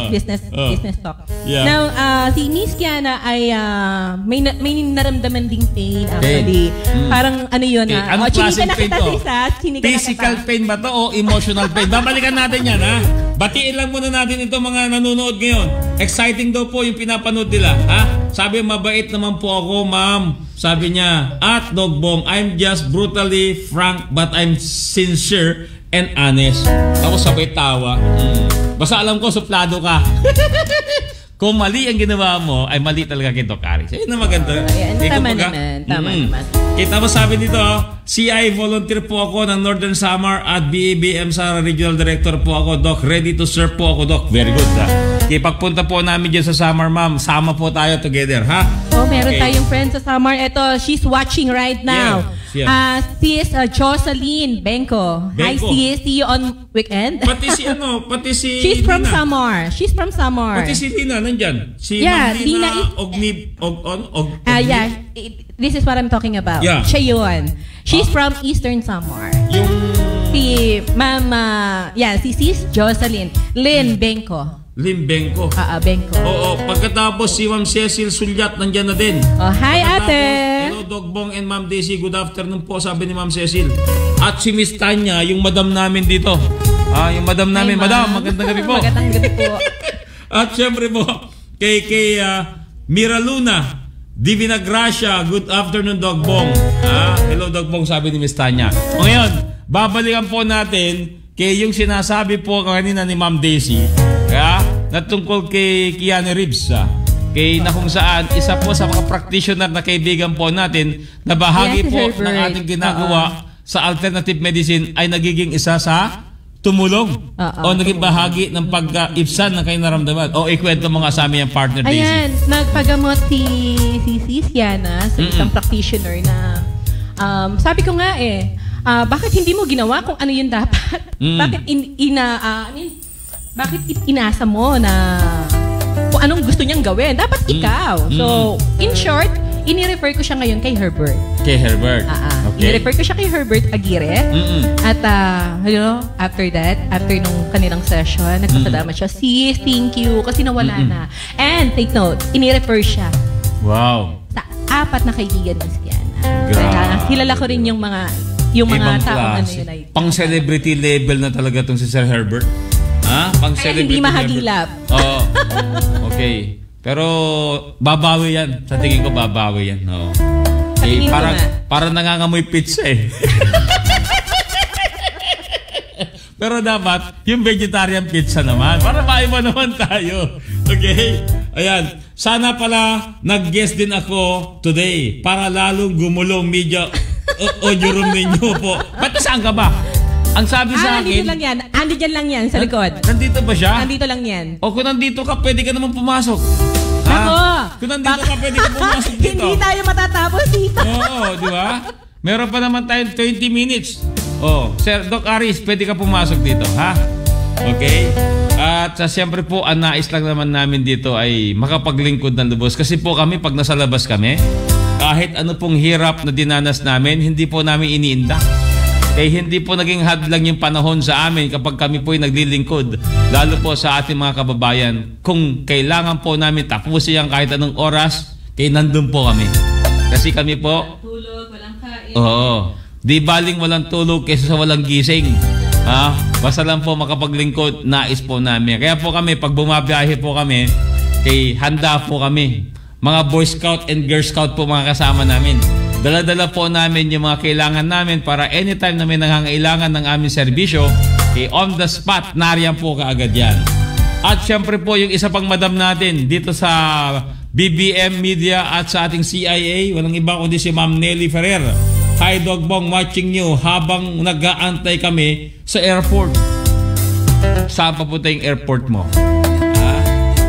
Speaker 3: business talk.
Speaker 2: Yeah.
Speaker 3: Now, si Miss Kiana ay may naramdaman ding pain actually. Parang yun
Speaker 2: Anong klaseng pain to? Physical pain ba to o emotional pain? Babalikan natin yan, Batiin lang muna natin ito mga nanonood ngayon. Exciting daw po yung pinapanood nila, Sabi, mabait naman po ako, ma'am. Sabi niya, at Dogbong, I'm just brutally frank but I'm sincere and honest. Ako sabay tawa. Basta alam ko, suplado ka. Kung mali ang ginawa mo, ay mali talaga kay Doc Aris. Ayun na maganda.
Speaker 3: Tama naman.
Speaker 2: Kita mo sabi dito, CI volunteer po ako ng Northern Samar at BABM Sara Regional Director po ako, Doc. Ready to serve po ako, Doc. Very good, Pagpunta po namin dyan sa Samar, ma'am. Sama po tayo together,
Speaker 3: Meron tayong friend sa Samar. Ito, she's watching right now. Sis Jocelyn Benko. Hi, sis. See you on weekend.
Speaker 2: Pati si
Speaker 3: She's from
Speaker 2: Lina.
Speaker 3: Samar.
Speaker 2: Pati si Lina, nandyan. Si
Speaker 3: Lina This is what I'm talking about. Siya yun. She's from Eastern Samar. Si Mama, si Sis Jocelyn. Lynn Benko.
Speaker 2: Benko.
Speaker 3: Benko.
Speaker 2: Oo, pagkatapos si Ma'am Cecil Sulyat nandyan na din.
Speaker 3: Hi ate.
Speaker 2: Hello Dogbong and Ma'am Daisy, good afternoon po, sabi ni Ma'am Cecil. At si Miss Tanya, yung madam namin dito. Yung madam namin, madam, magandang gabi po.
Speaker 3: Magandang gabi po.
Speaker 2: At syempre po, kay Mira Luna, Divina Gracia, good afternoon Dogbong. Hello Dogbong, sabi ni Miss Tanya. O ngayon, babalikan po natin kay yung sinasabi po kanina ni Ma'am Daisy, na tungkol kay Kiana Reeves. Kay na kung saan isa po sa mga practitioner na kaibigan po natin na bahagi
Speaker 3: Yes,
Speaker 2: po
Speaker 3: Herbert.
Speaker 2: ng ating ginagawa sa alternative medicine ay nagiging isa sa tumulong o naging bahagi ng pag-ibsan ng kanyang naramdaman. O ikwento mo nga sa amin yung partner, Daisy.
Speaker 3: Ayan, nagpagamot si Yana sa isang practitioner na sabi ko nga bakit hindi mo ginawa kung ano yun dapat? Bakit bakit inasa mo na kung anong gusto niyang gawin? Dapat ikaw. So, in short, ini-refer ko siya ngayon kay Herbert.
Speaker 2: Kay Herbert. Okay.
Speaker 3: I-refer ko siya kay Herbert Aguirre. At, after that, after nung kanilang session, nagpasalamat siya, sis, thank you, kasi nawala na. And, take note, ini-refer siya sa 4 na kaibigan ni Siana. Kilala ko rin yung mga taong ano yun ay.
Speaker 2: Pang-celebrity level na talaga itong si Sir Herbert. Pang-celebrity
Speaker 3: hindi mahagilap.
Speaker 2: Oo. Okay. Pero babawi yan. Sa tingin ko babawi yan. Oo. Parang nangangamoy pizza Pero dapat yung vegetarian pizza naman. Para maiba naman tayo. Okay? Ayan. Sana pala nag-guest din ako today para lalong gumulong media audio room ninyo po. Ba't saan ka ba? Ang sabi sa akin...
Speaker 3: Nandito lang yan. Andyan lang yan sa likod.
Speaker 2: Nandito ba siya?
Speaker 3: Nandito lang yan.
Speaker 2: O kung nandito ka, pwede ka naman pumasok.
Speaker 3: Ako!
Speaker 2: Kung nandito ka, pwede ka pumasok dito.
Speaker 3: Hindi tayo matatapos dito.
Speaker 2: Oo, di ba? Meron pa naman tayong 20 minutes. Sir Doc Aris, pwede ka pumasok dito, ha? Okay? At siyempre po, ang nais lang naman namin dito ay makapaglingkod ng lubos. Kasi po kami, pag nasa labas kami, kahit ano pong hirap na dinanas namin, hindi po namin iniinda. Kaya hindi po naging hadlang yung panahon sa amin kapag kami po ay naglilingkod. Lalo po sa ating mga kababayan. Kung kailangan po namin tapusin yan kahit anong oras, kaya nandun po kami. Kasi kami po...
Speaker 3: Tulog, walang kain.
Speaker 2: Oo. Di baling walang tulog kaysa sa walang gising. Basta lang po makapaglingkod, nais po namin. Kaya po kami, pag bumabiyahe po kami, kay handa po kami. Mga Boy Scout and Girl Scout po mga kasama namin. Dala-dala po namin yung mga kailangan namin para anytime na may nangangailangan ng aming serbisyo, on the spot, nariyan po kaagad yan. At syempre po yung isa pang madam natin dito sa BBM Media at sa ating CIA, walang iba kundi si Ma'am Nelly Ferrer. Hi Dog Bong, watching you habang nag-aantay kami sa airport. Saan papunta yung airport mo?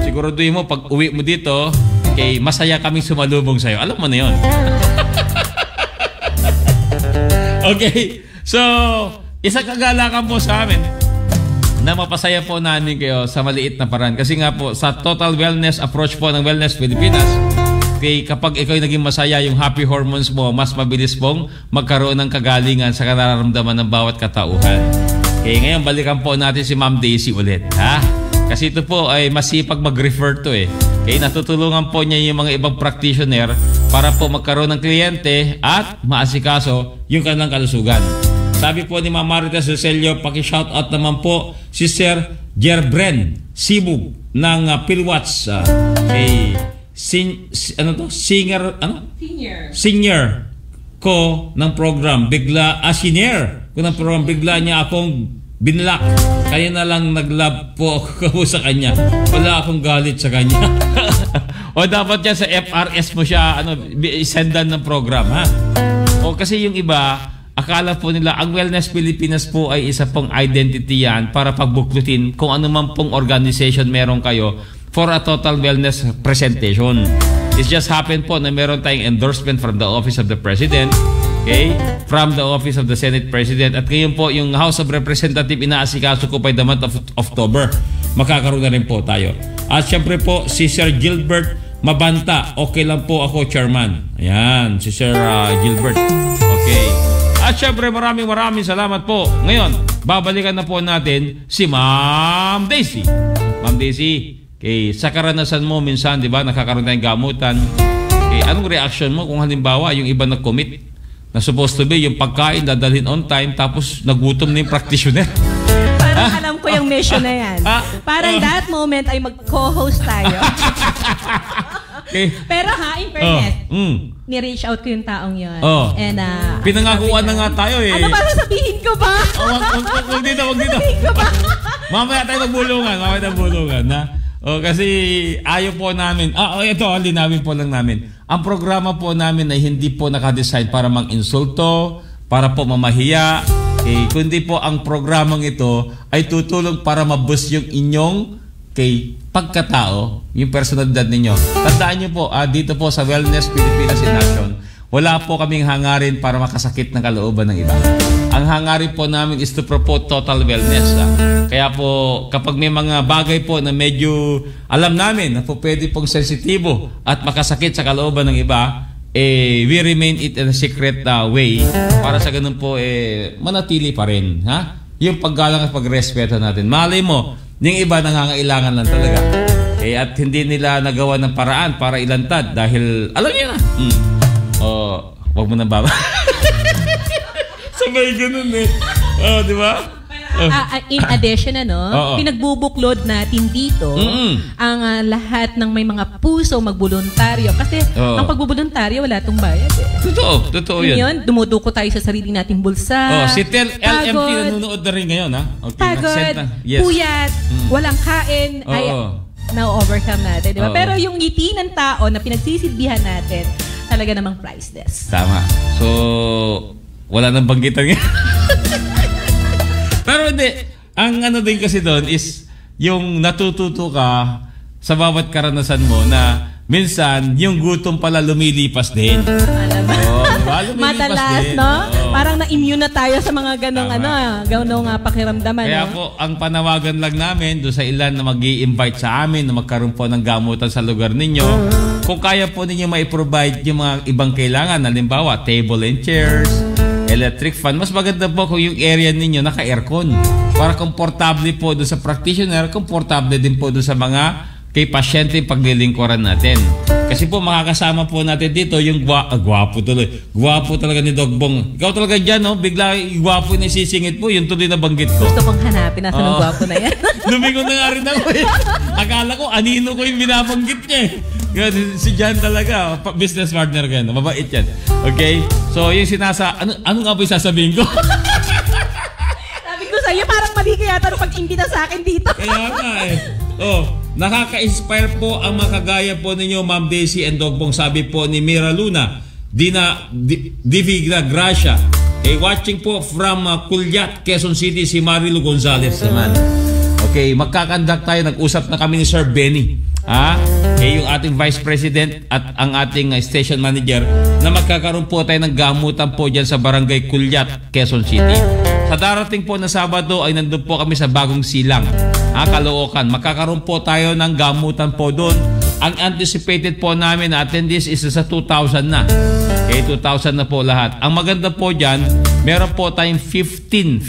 Speaker 2: Siguraduhin mo pag uwi mo dito, masaya kaming sumalubong sa'yo. Alam mo na yun. Okay, so isa kagalakan po sa amin na mapasaya po namin kayo sa maliit na paraan. Kasi nga po, sa total wellness approach po ng Wellness Pilipinas, kapag ikaw ay naging masaya, yung happy hormones mo, mas mabilis pong magkaroon ng kagalingan sa nararamdaman ng bawat katauhan. Ngayon, balikan po natin si Ma'am Daisy ulit. Kasi ito po ay masipag mag-refer to natutulungan po niya yung mga ibang practitioner para po magkaroon ng kliyente at maasikaso yung kanilang kalusugan. Sabi po ni Ma'am Marites Roselio, paki-shoutout naman po si Sir Gerbren Sibug ng Pilwats. Senior ko ng program. Senior ko ng program. Bigla niya akong binlock. Kaya na lang nag-love po ako sa kanya. Wala akong galit sa kanya. O dapat yan sa FRS mo siya sendan ng program, ha? O kasi yung iba, akala po nila ang Wellness Pilipinas po ay isa pong identity yan para pagbuklutin kung ano man pong organization meron kayo for a total wellness presentation. It just happened po na meron tayong endorsement from the Office of the President, from the Office of the Senate President, at ngayon po yung House of Representatives inaasikaso ko by the month of October. Makakaroon na rin po tayo. At syempre po si Sir Gilbert Mabanta, okay lang po ako chairman. Ayan, si Sir Gilbert. Okay. At syempre maraming salamat po. Ngayon, babalikan na po natin si Ma'am Daisy. Ma'am Daisy, sa karanasan mo minsan, di ba, nakakaroon tayong gamutan. Anong reaction mo kung halimbawa yung iba nag-commit na supposed to be yung pagkain dadalhin on time tapos nagutom na yung practitioner?
Speaker 3: Parang alam ko yung mission na yan. Parang that moment ay mag-co-host tayo. Pero in fairness, ni-reach out ko yung taong yun. And,
Speaker 2: pinangakuan na nga tayo
Speaker 3: Ano ba sasabihin ko ba?
Speaker 2: Wag dito. Mamaya tayo magbulungan. Kasi ayaw po namin. Ito, linawin po lang namin. Ang programa po namin ay hindi po nakadesign para mang-insulto, para po mamahiya. Kundi po ang programang ito ay tutulong para maboost yung inyong pagkatao, yung personalidad ninyo. Tandaan nyo po, dito po sa Wellness Pilipinas in Action, wala po kaming hangarin para makasakit ng kalooban ng iba. Ang hangarin po namin is to promote total wellness. Kaya po, kapag may mga bagay po na medyo alam namin na po pwede pong sensitibo at makasakit sa kalooban ng iba, we remain it in a secret way para sa ganun po, manatili pa rin. Yung paggalang at pagrespeto natin. Malay mo, yung iba nangangailangan lang talaga. At hindi nila nagawa ng paraan para ilantad dahil, alam niyo na, wag mo nang baba. Sabay ganun di ba?
Speaker 3: In addition, pinagbubuklod natin dito ang lahat ng may mga puso magboluntaryo. Kasi ang pagbubuluntaryo, wala itong bayad.
Speaker 2: Totoo yan.
Speaker 3: Dumuduko tayo sa sarili nating bulsa.
Speaker 2: Si Tel LMT nanonood na rin ngayon. Okay,
Speaker 3: pagod, puyat, walang kain, ay na-overcome natin. Diba? Pero yung ngiti ng tao na pinagsisilbihan natin, talaga namang priceless.
Speaker 2: Tama. So, wala nang banggitan ngayon. Pero hindi. Ang din kasi doon is yung natututo ka sa bawat karanasan mo na minsan yung gutom pala lumilipas din.
Speaker 3: Alam mo?
Speaker 2: Lumilipas
Speaker 3: madalas,
Speaker 2: din.
Speaker 3: No? Parang na-immune na tayo sa mga ganong pakiramdaman.
Speaker 2: Kaya po, ang panawagan lang namin doon sa ilan na mag-i-invite sa amin na magkaroon po ng gamutan sa lugar ninyo, kung kaya po ninyo mai-provide yung mga ibang kailangan, halimbawa, table and chairs, electric fan, mas maganda po kung yung area ninyo naka-aircon. Para komportable po doon sa practitioner, komportable din po doon sa mga pasyente paglilingkuran natin. Kasi po makakasama po natin dito yung gwapo tuloy. Gwapo talaga ni Dog Bong. Ikaw talaga dyan, bigla gwapo na sisingit po, yung tuloy na banggit ko.
Speaker 3: Gusto kong hanapin nasa ng gwapo na yan.
Speaker 2: Lumingon na nga rin ako Akala ko, anino ko yung binabanggit niya Si Jan talaga, business partner ka yan. Mabait yan. Okay? So, yung ano nga po yung sasabihin ko?
Speaker 3: Sabi ko sa'yo, parang mali kaya ito pag-imbita sa akin dito.
Speaker 2: Kaya nga nakaka-inspire po ang makagaya po ninyo, Ma'am Daisy and Dogbong. Sabi po ni Mira Luna, Divina Gracia. Watching po from Culyat, Quezon City, si Marilu Gonzalez naman. Okay, magkakandak tayo. Nag-usap na kami ni Sir Benny. Yung ating Vice President at ang ating station manager na magkakaroon po tayo ng gamutan po dyan sa Barangay Culyat, Quezon City. Sa darating po na Sabado ay nandun po kami sa Bagong Silang, Caloocan. Magkakaroon po tayo ng gamutan po doon. Ang anticipated po namin na attendees is sa 2,000 na. 2,000 na po lahat. Ang maganda po dyan, meron po tayong 15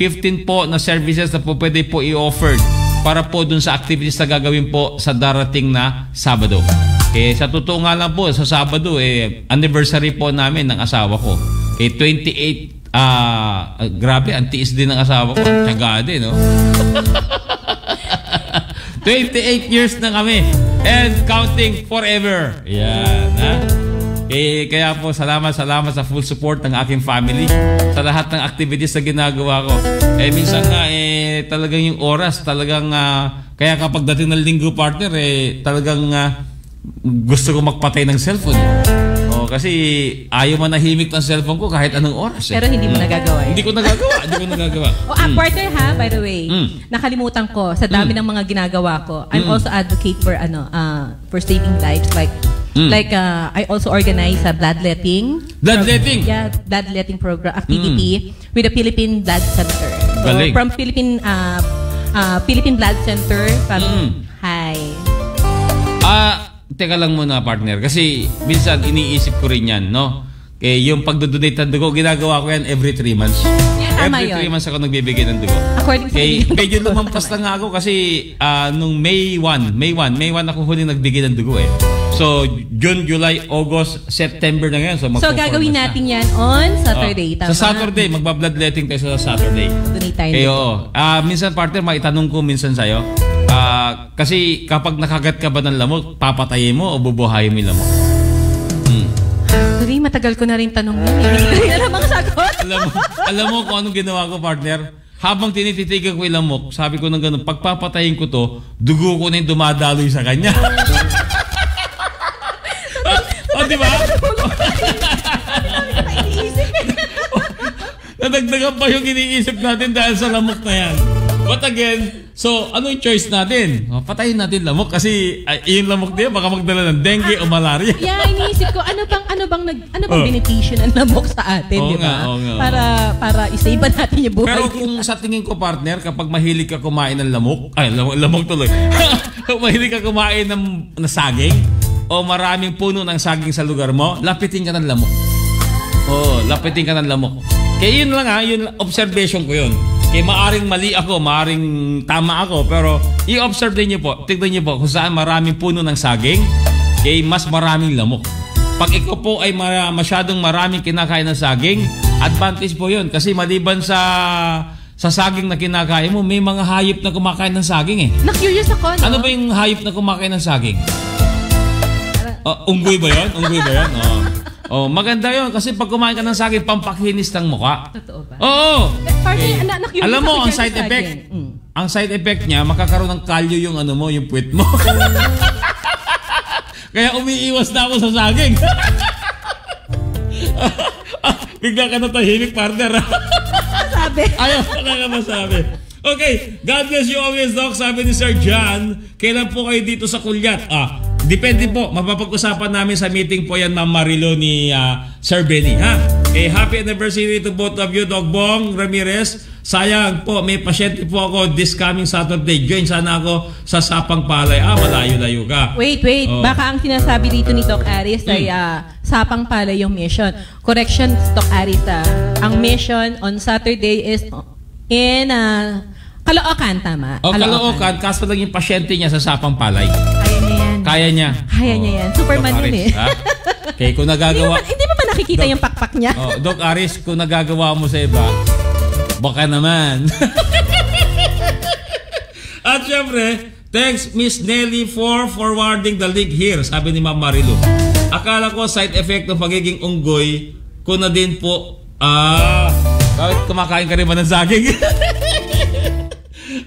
Speaker 2: po na services na po pwede po i-offer para po dun sa activities na gagawin po sa darating na Sabado. Sa totoo nga lang po, sa Sabado, anniversary po namin ng asawa ko. 28, grabe, ang tiis din ng asawa ko. Tiyaga din, 28 years na kami. And counting forever. Yan, kaya po, salamat sa full support ng aking family sa lahat ng activities na ginagawa ko. Minsan nga, talagang yung oras, talagang, kaya kapag dating ng linggo partner, talagang gusto ko magpatay ng cellphone. Kasi ayaw manahimik ng cellphone ko kahit anong oras.
Speaker 3: Pero hindi mo nagagawa.
Speaker 2: Hindi ko nagagawa.
Speaker 3: Partner by the way, nakalimutan ko sa dami ng mga ginagawa ko. I'm also advocate for for saving lives, like I also organize a bloodletting.
Speaker 2: Bloodletting?
Speaker 3: Yeah, bloodletting program activity with the Philippine Blood Center. So, from Philippine Blood Center. Hi.
Speaker 2: Teka lang muna partner kasi minsan iniisip ko rin yan, yung pagdodonate ng dugo, ginagawa ko yan every 3 months. Every 3 months ako nagbibigay ng dugo.
Speaker 3: According to
Speaker 2: medyo lumampas na nga ako kasi nung May 1 ako huling nagbigay ng dugo So, June, July, August, September na ngayon. So
Speaker 3: gagawin natin yan on Saturday. Tama?
Speaker 2: Sa Saturday, magba-bloodletting tayo sa Saturday.
Speaker 3: Donate tayo.
Speaker 2: Minsan partner, maitanong ko minsan sa'yo. Kasi kapag nakagat ka ba ng lamok, papatayin mo o bubuhayin mo yung lamok?
Speaker 3: Matagal ko na rin tanong yun. Hindi na mga sagot.
Speaker 2: alam mo kung anong ginawa ko, partner? habang tinititigan ko yung lamok, sabi ko ng ganun, pagpapatayin ko to, dugo ko na yung dumadaloy sa kanya. O, di ba? Nadagdagan pa yung iniisip natin dahil sa lamok na yan. But again, so ano yung choice natin? Patayin natin lamok kasi yung lamok niya baka magdala ng dengue o malaria.
Speaker 3: Yeah, iniisip ko ano bang benepisyo ng lamok sa atin, di ba? Para i-save natin yung buhay.
Speaker 2: Pero kung sa tingin ko, partner, kapag mahilig ka kumain ng lamok, lamok tuloy. Kung mahilig ka kumain ng saging o maraming puno ng saging sa lugar mo, lapitin ka ng lamok. Lapitin ka ng lamok. Kaya yun lang yun observation ko yun. Kaya maaring mali ako, maaring tama ako, pero i-observe din niyo po, tignan niyo po kung saan maraming puno ng saging, kaya mas maraming lamok. Pag ikaw po ay masyadong maraming kinakain ng saging, advantage po yun. Kasi maliban sa saging na kinakain mo, may mga hayop na kumakain ng saging eh.
Speaker 3: Na-curious ako, no?
Speaker 2: Ano ba yung hayop na kumakain ng saging? Unggoy ba yun? Unggoy ba yun? Maganda yun kasi pag kumain ka ng saging, pampakinis ng mukha.
Speaker 3: Totoo ba?
Speaker 2: Oo.
Speaker 3: Alam
Speaker 2: mo, ang side effect, ang side effect niya, makakaroon ng kalyo yung yung puwet mo. Kaya umiiwas na ako sa saging. Bigla ka na tahimik, partner.
Speaker 3: Sabi.
Speaker 2: Ayaw ka masabi. Okay, God bless you always, Doc. Sabi ni Sir John, kailan po kayo dito sa Kulyat? Depende po. Mapapag-usapan namin sa meeting po yan, Ma'am Marilo ni Sir Benny. Happy anniversary to both of you, Doc Bong Ramirez. Sayang po, may pasyente po ako this coming Saturday. Join sana ako sa Sapang Palay. Malayo-layo ka.
Speaker 3: Wait. Baka ang sinasabi dito ni Doc Aris ay Sapang Palay yung mission. Correction, Doc Aris. Ang mission on Saturday is in Caloocan, tama?
Speaker 2: Caloocan, kaso lang yung pasyente niya sa Sapang Palay.
Speaker 3: Kaya niya yan. Superman yun eh.
Speaker 2: Okay, kung nagagawa...
Speaker 3: Hindi mo ba nakikita yung pakpak niya?
Speaker 2: Doc Aris, kung nagagawa mo sa iba, baka naman. At syempre, thanks Miss Nelly for forwarding the link here, sabi ni Ma'am Marilu. Akala ko side effect ng pagiging unggoy ko na din po. Bakit kumakain ka rin ba ng saging?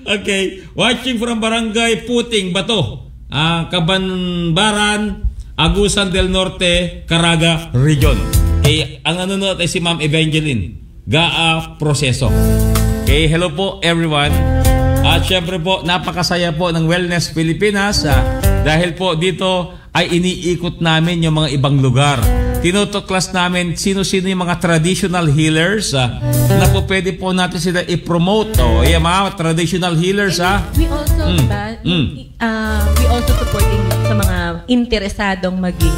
Speaker 2: Okay, watching from Barangay Puting, Bato. Cabanbaran, Agusan del Norte, Caraga Region. Ang nanonood ay si Ma'am Evangeline Gaa Proseso. Hello po everyone. At syempre po, napakasaya po ng Wellness Pilipinas dahil po dito ay iniikot namin yung mga ibang lugar. Tinutuklas namin sino-sino yung mga traditional healers na po pwede po natin sila i-promote. Yung mga traditional healers.
Speaker 3: We also, we also supporting sa mga interesadong maging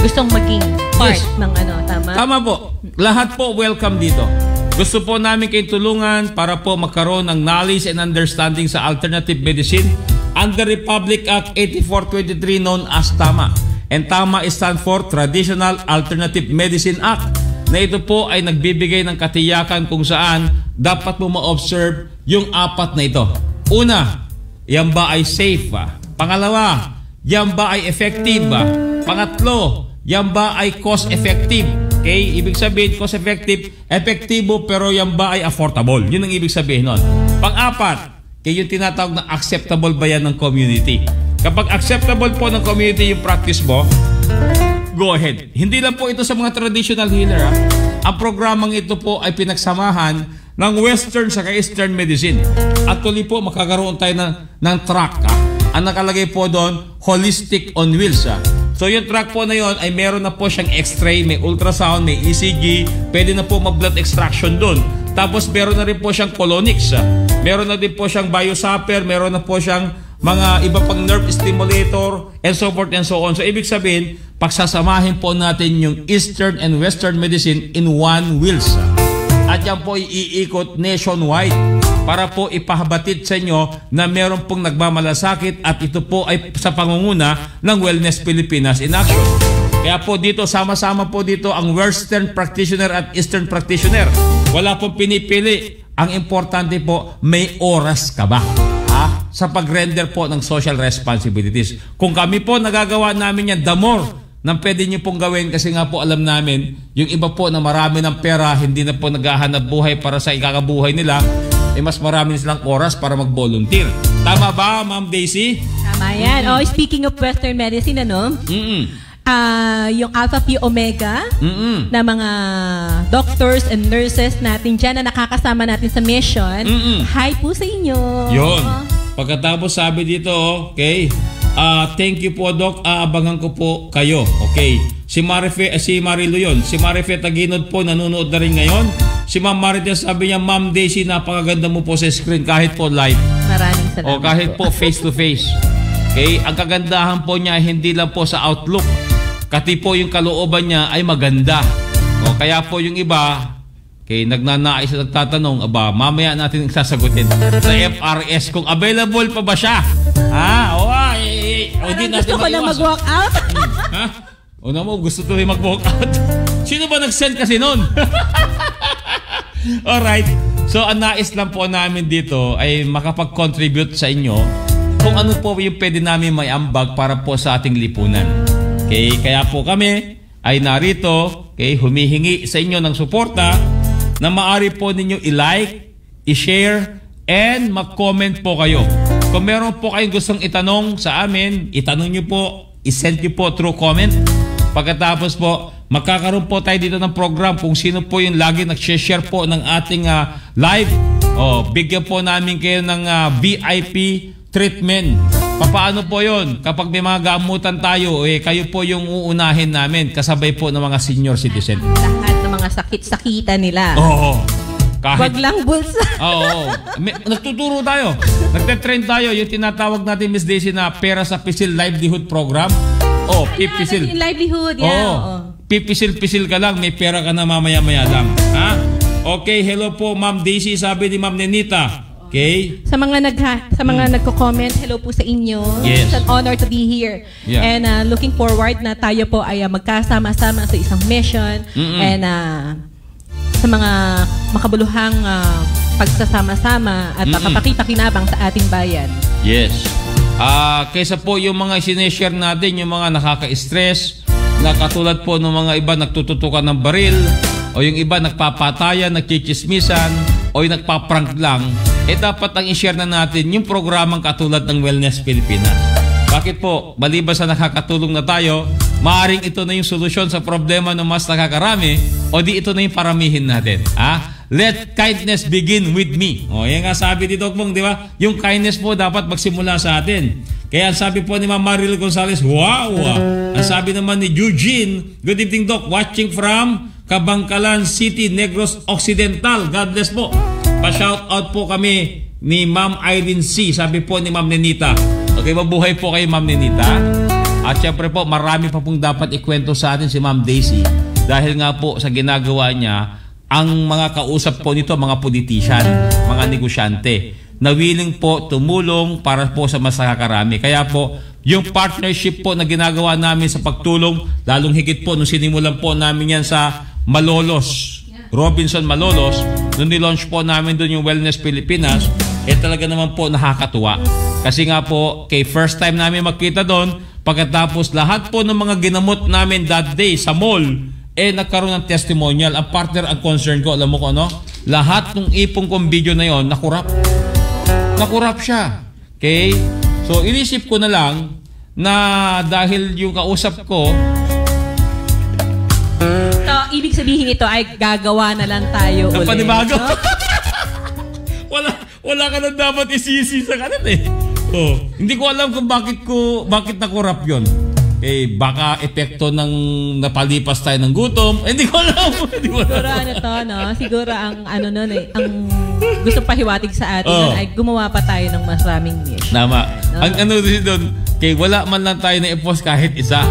Speaker 3: gustong maging part ng tama? Tama
Speaker 2: po. Lahat po welcome dito. Gusto po namin kayong tulungan para po magkaroon ng knowledge and understanding sa alternative medicine under Republic Act 8423 known as TAMA. And TAMA stands for Traditional Alternative Medicine Act, na ito po ay nagbibigay ng katiyakan kung saan dapat mo ma-observe yung apat na ito. Una, yan ba ay safe? Pangalawa, yan ba ay effective? Pangatlo, yan ba ay cost-effective? Okay, ibig sabihin cost-effective, epektibo pero yan ba ay affordable? Yun ang ibig sabihin nun. Pang-apat, yung tinatawag na acceptable ba yan ng community? Kapag acceptable po ng community yung practice mo, go ahead. Hindi lang po ito sa mga traditional healer. Ang programang ito po ay pinagsamahan ng Western sa Eastern Medicine. Actually po, makakaroon tayo ng track. Ang nakalagay po doon, Holistic on Wheels. So yung track po na yon ay meron na po siyang x-ray, may ultrasound, may ECG, pwede na po mag-blood extraction doon. Tapos meron na rin po siyang colonics. Meron na din po siyang biosapper, meron na po siyang mga iba pang nerve stimulator, and so forth and so on. So, ibig sabihin, pagsasamahin po natin yung Eastern and Western medicine in one wheels. At yan po iikot nationwide para po ipahabatid sa inyo na meron pong nagmamalasakit at ito po ay sa pangunguna ng Wellness Pilipinas in action. Kaya po dito, sama-sama po dito ang Western practitioner at Eastern practitioner. Wala pong pinipili. Ang importante po, may oras ka ba? Sa pag-render po ng social responsibilities. Kung kami po nagagawa namin yan, the more ng pwede nyo pong gawin kasi nga po alam namin, yung iba po na marami ng pera, hindi na po naghahanap buhay para sa ikakabuhay nila, mas marami silang oras para mag-volunteer. Tama ba, Ma'am Daisy?
Speaker 3: Tama yan. Speaking of Western medicine, yung Alpha Phi Omega na mga doctors and nurses natin dyan na nakakasama natin sa mission, hi po sa inyo.
Speaker 2: Yun. Pagkatapos sabi dito, okay, thank you po, Doc. Aabangan ko po kayo. Okay. Si Marilu yun. Si Marife Taginod po, nanonood na rin ngayon. Si Ma'am Marites sabi niya, Ma'am Daisy, napakaganda mo po sa screen kahit po live.
Speaker 3: Maraming salamat.
Speaker 2: O kahit po face to face. Okay. Ang kagandahan po niya, hindi lang po sa outlook. Kati po yung kalooban niya ay maganda. O kaya po yung iba, okay, nagnanais at nagtatanong, mamaya natin sasagutin sa FRS kung available pa ba siya.
Speaker 3: Gusto ko na mag-walk out.
Speaker 2: Una mo, gusto tuloy mag-walk out. Sino ba nag-send kasi nun? Alright. So, ang nais lang po namin dito ay makapag-contribute sa inyo kung ano po yung pwede namin may ambag para po sa ating lipunan. Okay, kaya po kami ay narito, okay, humihingi sa inyo ng suporta na maaari po ninyo i-like, i-share, and mag-comment po kayo. Kung meron po kayong gustong itanong sa amin, itanong nyo po, i-send nyo po through comment. Pagkatapos po, magkakaroon po tayo dito ng program kung sino po yung lagi nag-share po ng ating live. Bigyan po namin kayo ng VIP treatment. Paano po yun? Kapag may mga gamutan tayo, kayo po yung uunahin namin kasabay po ng mga senior citizen.
Speaker 3: Lahat ng mga sakit-sakitan nila.
Speaker 2: Kahit,
Speaker 3: wag lang bulsa.
Speaker 2: Nagtuturo tayo. Nagte-train tayo. Yung tinatawag natin, Miss Daisy, na pera sa pisil livelihood program. Pipisil.
Speaker 3: Livelihood,
Speaker 2: Pipisil-pisil ka lang, may pera ka na mamaya-maya lang. Okay, hello po, Ma'am Daisy, sabi ni Ma'am Nenita. Okay.
Speaker 3: Sa mga nagko-comment, hello po sa inyo.
Speaker 2: Yes.
Speaker 3: It's an honor to be here.
Speaker 2: Yeah.
Speaker 3: And looking forward na tayo po ay magkasama-sama sa isang mission. And sa mga makabuluhang pagsasama-sama at kapaki-pakinabang sa ating bayan.
Speaker 2: Yes. Kaysa po yung mga sineshare natin, yung mga nakaka-stress, na katulad po ng mga iba nagtututukan ng baril, o yung iba nagpapatayan, nagchichismisan, o yung nagpaprank lang, dapat ang i-share na natin yung programang katulad ng Wellness Pilipinas. Bakit po? Maliban sa nakakatulong na tayo, maaaring ito na yung solusyon sa problema ng mas nakakarami, o di ito na yung paramihin natin. Let kindness begin with me. Yan nga sabi ni Doc Bong, di ba? Yung kindness po dapat magsimula sa atin. Kaya sabi po ni Ma'am Maril Gonzalez, wow! Ang sabi naman ni Eugene, good evening Doc, watching from Kabangkalan City, Negros Occidental. God bless po. Pa-shout out po kami ni Ma'am Irene C. Sabi po ni Ma'am Nenita. Okay, mabuhay po kayo Ma'am Nenita. At syempre po, marami pa pong dapat ikwento sa atin si Ma'am Daisy. Dahil nga po sa ginagawa niya, ang mga kausap po nito, mga politician, mga negosyante, na willing po tumulong para po sa mas nakakarami. Kaya po, yung partnership po na ginagawa namin sa pagtulong, lalong higit po nung sinimulan po namin yan sa Malolos, Robinson Malolos, nung nilaunch po namin doon yung Wellness Pilipinas, talaga naman po nakakatuwa. Kasi nga po, first time namin makita doon, pagkatapos lahat po ng mga ginamot namin that day sa mall, nagkaroon ng testimonial. Ang partner, ang concern ko, alam mo ko ano? Lahat ng ipong kong video na yon nakurap. Nakurap siya. Okay? So, inisip ko na lang na dahil yung kausap ko,
Speaker 3: ibig sabihin ito ay gagawa na lang tayo ulit.
Speaker 2: Panibago. No? wala ka na dapat isisi sa kanan hindi ko alam kung bakit nakurap yun. Baka epekto ng napalipas tayo ng gutom. Hindi ko alam.
Speaker 3: Siguro ang ang gusto pahiwatig sa atin ay gumawa pa tayo ng mas maraming niche.
Speaker 2: Tama. No? Ang doon, wala man lang tayo na i-post kahit isa.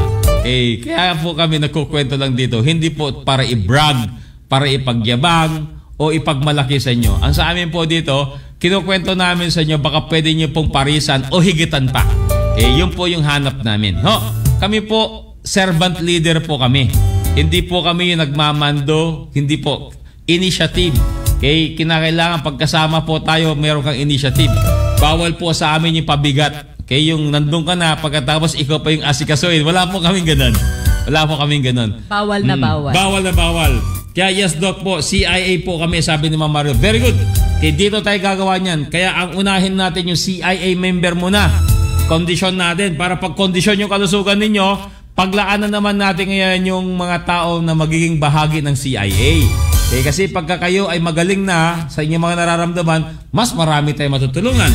Speaker 2: Kaya po kami nagkukwento lang dito. Hindi po para i-brag, para ipagyabang, o ipagmalaki sa inyo. Ang sa amin po dito, kinukwento namin sa inyo, baka pwede nyo pong parisan o higitan pa. Yun po yung hanap namin. Kami po, servant leader po kami. Hindi po kami yung nagmamando, hindi po. Initiative. Kinakailangan pagkasama po tayo, meron kang initiative. Bawal po sa amin yung pabigat. Yung nandun ka na, pagkatapos ikaw pa yung asikasuin. Wala po kaming ganun. Wala po kaming ganun.
Speaker 3: Bawal na bawal.
Speaker 2: Bawal na bawal. Kaya yes, Doc po, CIA po kami, sabi ni Ma'am Mario. Very good. Kaya dito tayo gagawa niyan. Kaya ang unahin natin yung CIA member muna. Kondisyon natin. Para pag kondisyon yung kalusugan ninyo, paglaanan naman natin ngayon yung mga tao na magiging bahagi ng CIA. Kasi pagka kayo ay magaling na sa inyong mga nararamdaman, mas marami tayong matutulungan.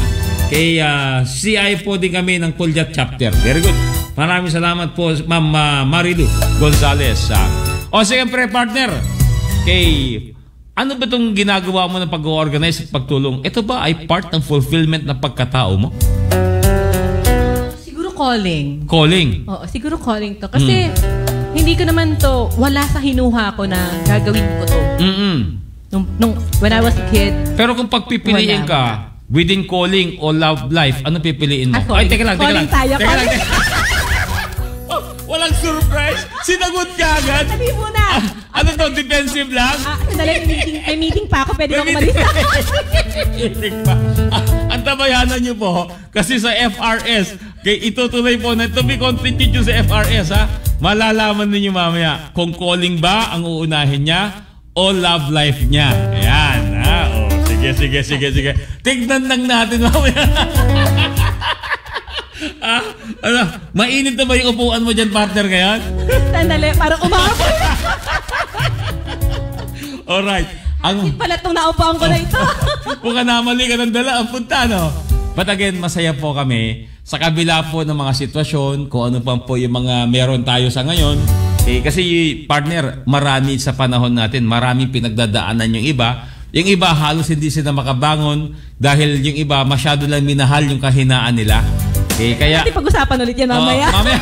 Speaker 2: Kaya CIA po din kami ng Pulyat Chapter. Very good. Maraming salamat po, Ma'am Marilu Gonzalez. O siyempre, partner, ano ba itong ginagawa mo na pag-organize at pagtulong? Ito ba ay part ng fulfillment ng pagkatao mo?
Speaker 3: Siguro calling.
Speaker 2: Calling?
Speaker 3: Oo, siguro calling to. Kasi hindi ko naman to, wala sa hinuha ko na gagawin ko to. When I was a kid.
Speaker 2: Pero kung pagpipiliin ka, within calling o love life, ano pipiliin mo?
Speaker 3: Ay,
Speaker 2: teka lang.
Speaker 3: Calling tayo.
Speaker 2: Walang surprise. Sinagot ka agad.
Speaker 3: Sabi mo na.
Speaker 2: Ano to? Defensive lang?
Speaker 3: Sandali, may meeting pa ako. Pwede na umalis.
Speaker 2: Meeting pa. Ang tabayanan nyo po, kasi sa FRS, itutuloy po na to be continued yung sa FRS, ha? Malalaman ninyo mamaya kung calling ba ang uunahin niya o love life niya. Ayan, ha? O, sige. Tignan lang natin mamaya. Mainit na ba yung upuan mo dyan, partner, ngayon?
Speaker 3: Sandali, parang umabot.
Speaker 2: Alright.
Speaker 3: Hindi pala itong naupuan ko na ito.
Speaker 2: Kung ka namali ka ng dala, ang punta, no? But again, masaya po kami sa kabila po ng mga sitwasyon, kung ano pa po yung mga meron tayo sa ngayon. Kasi partner, marami sa panahon natin, maraming pinagdadaanan yung iba. Yung iba halos hindi sila makabangon dahil yung iba masyado lang minahal yung kahinaan nila. Kaya
Speaker 3: hindi pag-usapan ulit yan mamaya.
Speaker 2: Mamaya.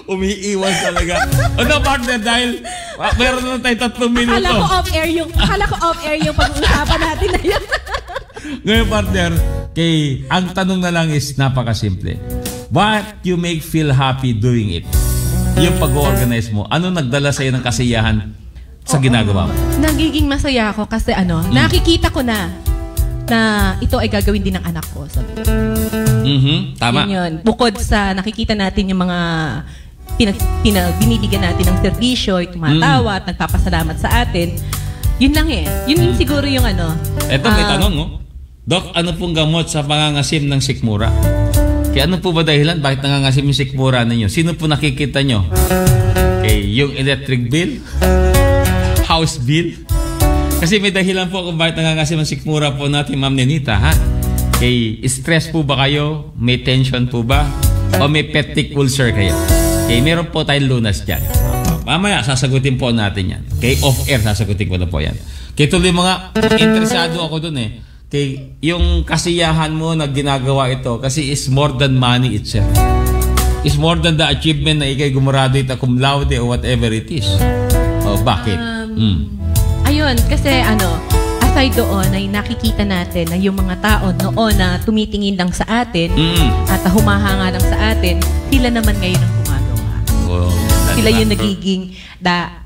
Speaker 2: Umiiwas talaga. Ano, partner, dahil meron na tayo 3 minuto.
Speaker 3: Akala ko off-air yung pag-uusapan natin na yan.
Speaker 2: Ngayon, partner, ang tanong na lang is napakasimple. What you make feel happy doing it? Yung pag-organize mo, ano nagdala sa'yo ng kasiyahan sa ginagawa mo?
Speaker 3: Nagiging masaya ako kasi nakikita ko na ito ay gagawin din ng anak ko.
Speaker 2: Tama.
Speaker 3: Yun. Bukod sa nakikita natin yung mga binibigyan natin ng serbisyo, tumatawa at nagpapasalamat sa atin, yun lang Yun siguro yung
Speaker 2: Eto, may tanong, Doc, ano pong gamot sa pangangasim ng sikmura? Kaya ano po ba dahilan? Bakit nangangasim yung sikmura ninyo? Sino po nakikita nyo? Yung electric bill? House bill? Kasi may dahilan po kung bakit nangangasim ang sikmura po natin, Ma'am Nenita, ha? Stress po ba kayo? May tension po ba? O may peptic ulcer kayo? Meron po tayong lunas dyan. Mamaya, sasagutin po natin yan. Off-air, sasagutin ko na po yan. Tuloy mga interesado ako dun yung kasiyahan mo na ginagawa ito kasi is more than money itself. It's more than the achievement na ikay gumraduate na cum laude or whatever it is. Bakit?
Speaker 3: Ayun, kasi aside doon ay nakikita natin na yung mga tao noon na tumitingin lang sa atin at humahanga lang sa atin, sila naman ngayon ang gumagawa. Sila yung nagiging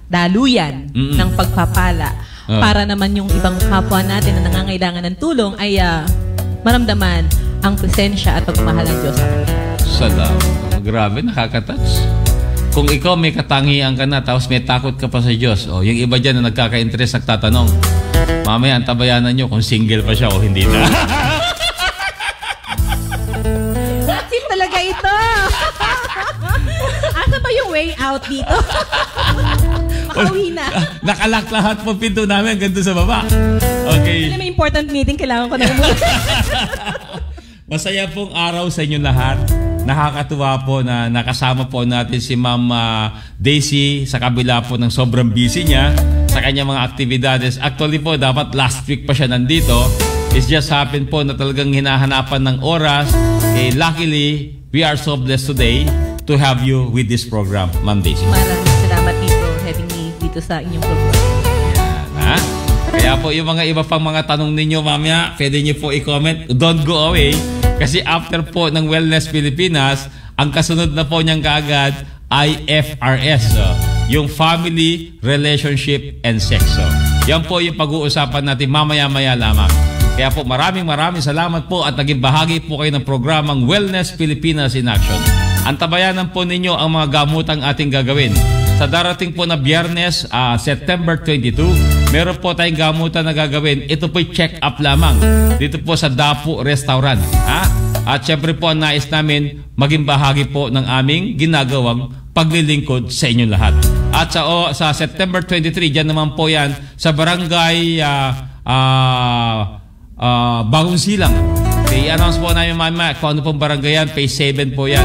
Speaker 3: daluyan ng pagpapala para naman yung ibang kapwa natin na nangangailangan ng tulong ay maramdaman ang presensya at pagmamahal ng Diyos sa kanila.
Speaker 2: Salamat. Grabe, nakakatouch. Kung ikaw may katangian ka na tapos may takot ka pa sa Diyos, yung iba dyan na nagkaka-interest nagtatanong, mamaya ang tabayanan nyo kung single pa siya o hindi na.
Speaker 3: That's it talaga ito. Asa ba yung way out dito? Makauwi na.
Speaker 2: Nakalak lahat po pinto namin hanggang doon sa baba. Okay.
Speaker 3: May important meeting, kailangan ko na umuwi.
Speaker 2: Masaya pong araw sa inyo lahat. Nakakatuwa po na nakasama po natin si Ma'am Daisy sa kabila po ng sobrang busy niya sa kanyang mga aktibidades. Actually po, dapat last week pa siya nandito. It's just happened po na talagang hinahanapan ng oras. Luckily, we are so blessed today to have you with this program, Ma'am Daisy.
Speaker 3: Maraming salamat dito having me dito sa inyong program.
Speaker 2: Yan, Kaya po yung mga iba pang mga tanong ninyo mamaya, pwede nyo po i-comment. Don't go away. Kasi after po ng Wellness Pilipinas, ang kasunod na po niyang kaagad ay FRS. Yung Family, Relationship, and Sex. Yan po yung pag-uusapan natin mamaya-maya lamang. Kaya po maraming salamat po at naging bahagi po kayo ng programang Wellness Pilipinas in Action. Antabayanan po ninyo ang mga gamutang ating gagawin. Sa darating po na Biyernes, September 22, meron po tayong gamutan na gagawin. Ito po'y check-up lamang. Dito po sa Dapu Restaurant. At syempre po, ang nais namin maging bahagi po ng aming ginagawang paglilingkod sa inyo lahat. At sa September 23, dyan naman po yan sa Barangay Bagong Silang. I-announce po namin mamaya kung ano pong barangay yan. Phase 7 po yan.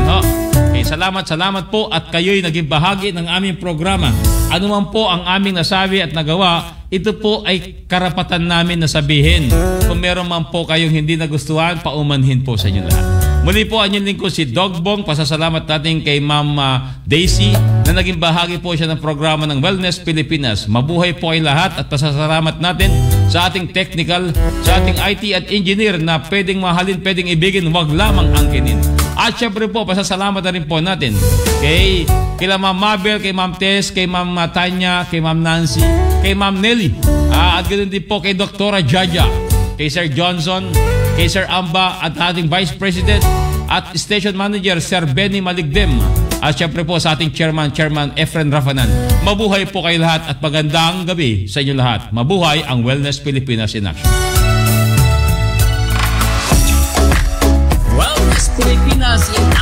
Speaker 2: Okay, salamat po at kayo'y naging bahagi ng aming programa. Ano man po ang aming nasabi at nagawa, ito po ay karapatan namin na sabihin. Kung meron man po kayong hindi nagustuhan, paumanhin po sa inyo lahat. Muli po ang inyong lingkod si Dog Bong. Pasasalamat natin kay Ma'am Daisy na naging bahagi po siya ng programa ng Wellness Pilipinas. Mabuhay po kayo lahat at pasasalamat natin sa ating technical, sa ating IT at engineer na pwedeng mahalin, pwedeng ibigin, wag lamang angkinin. At syempre po, pasasalamat na rin po natin kila Ma'am Mabel, kay Ma'am Tess, kay Ma'am Tanya, kay Ma'am Nancy, kay Ma'am Nelly, at ganoon din po kay Dr. Jaja, kay Sir Johnson, kay Sir Amba at ating Vice President at Station Manager Sir Benny Maligdem. At syempre po sa ating Chairman Efren Rafanan. Mabuhay po kayo lahat at magandang gabi sa inyo lahat. Mabuhay ang Wellness Pilipinas in Action.
Speaker 1: Wellness Pilipinas in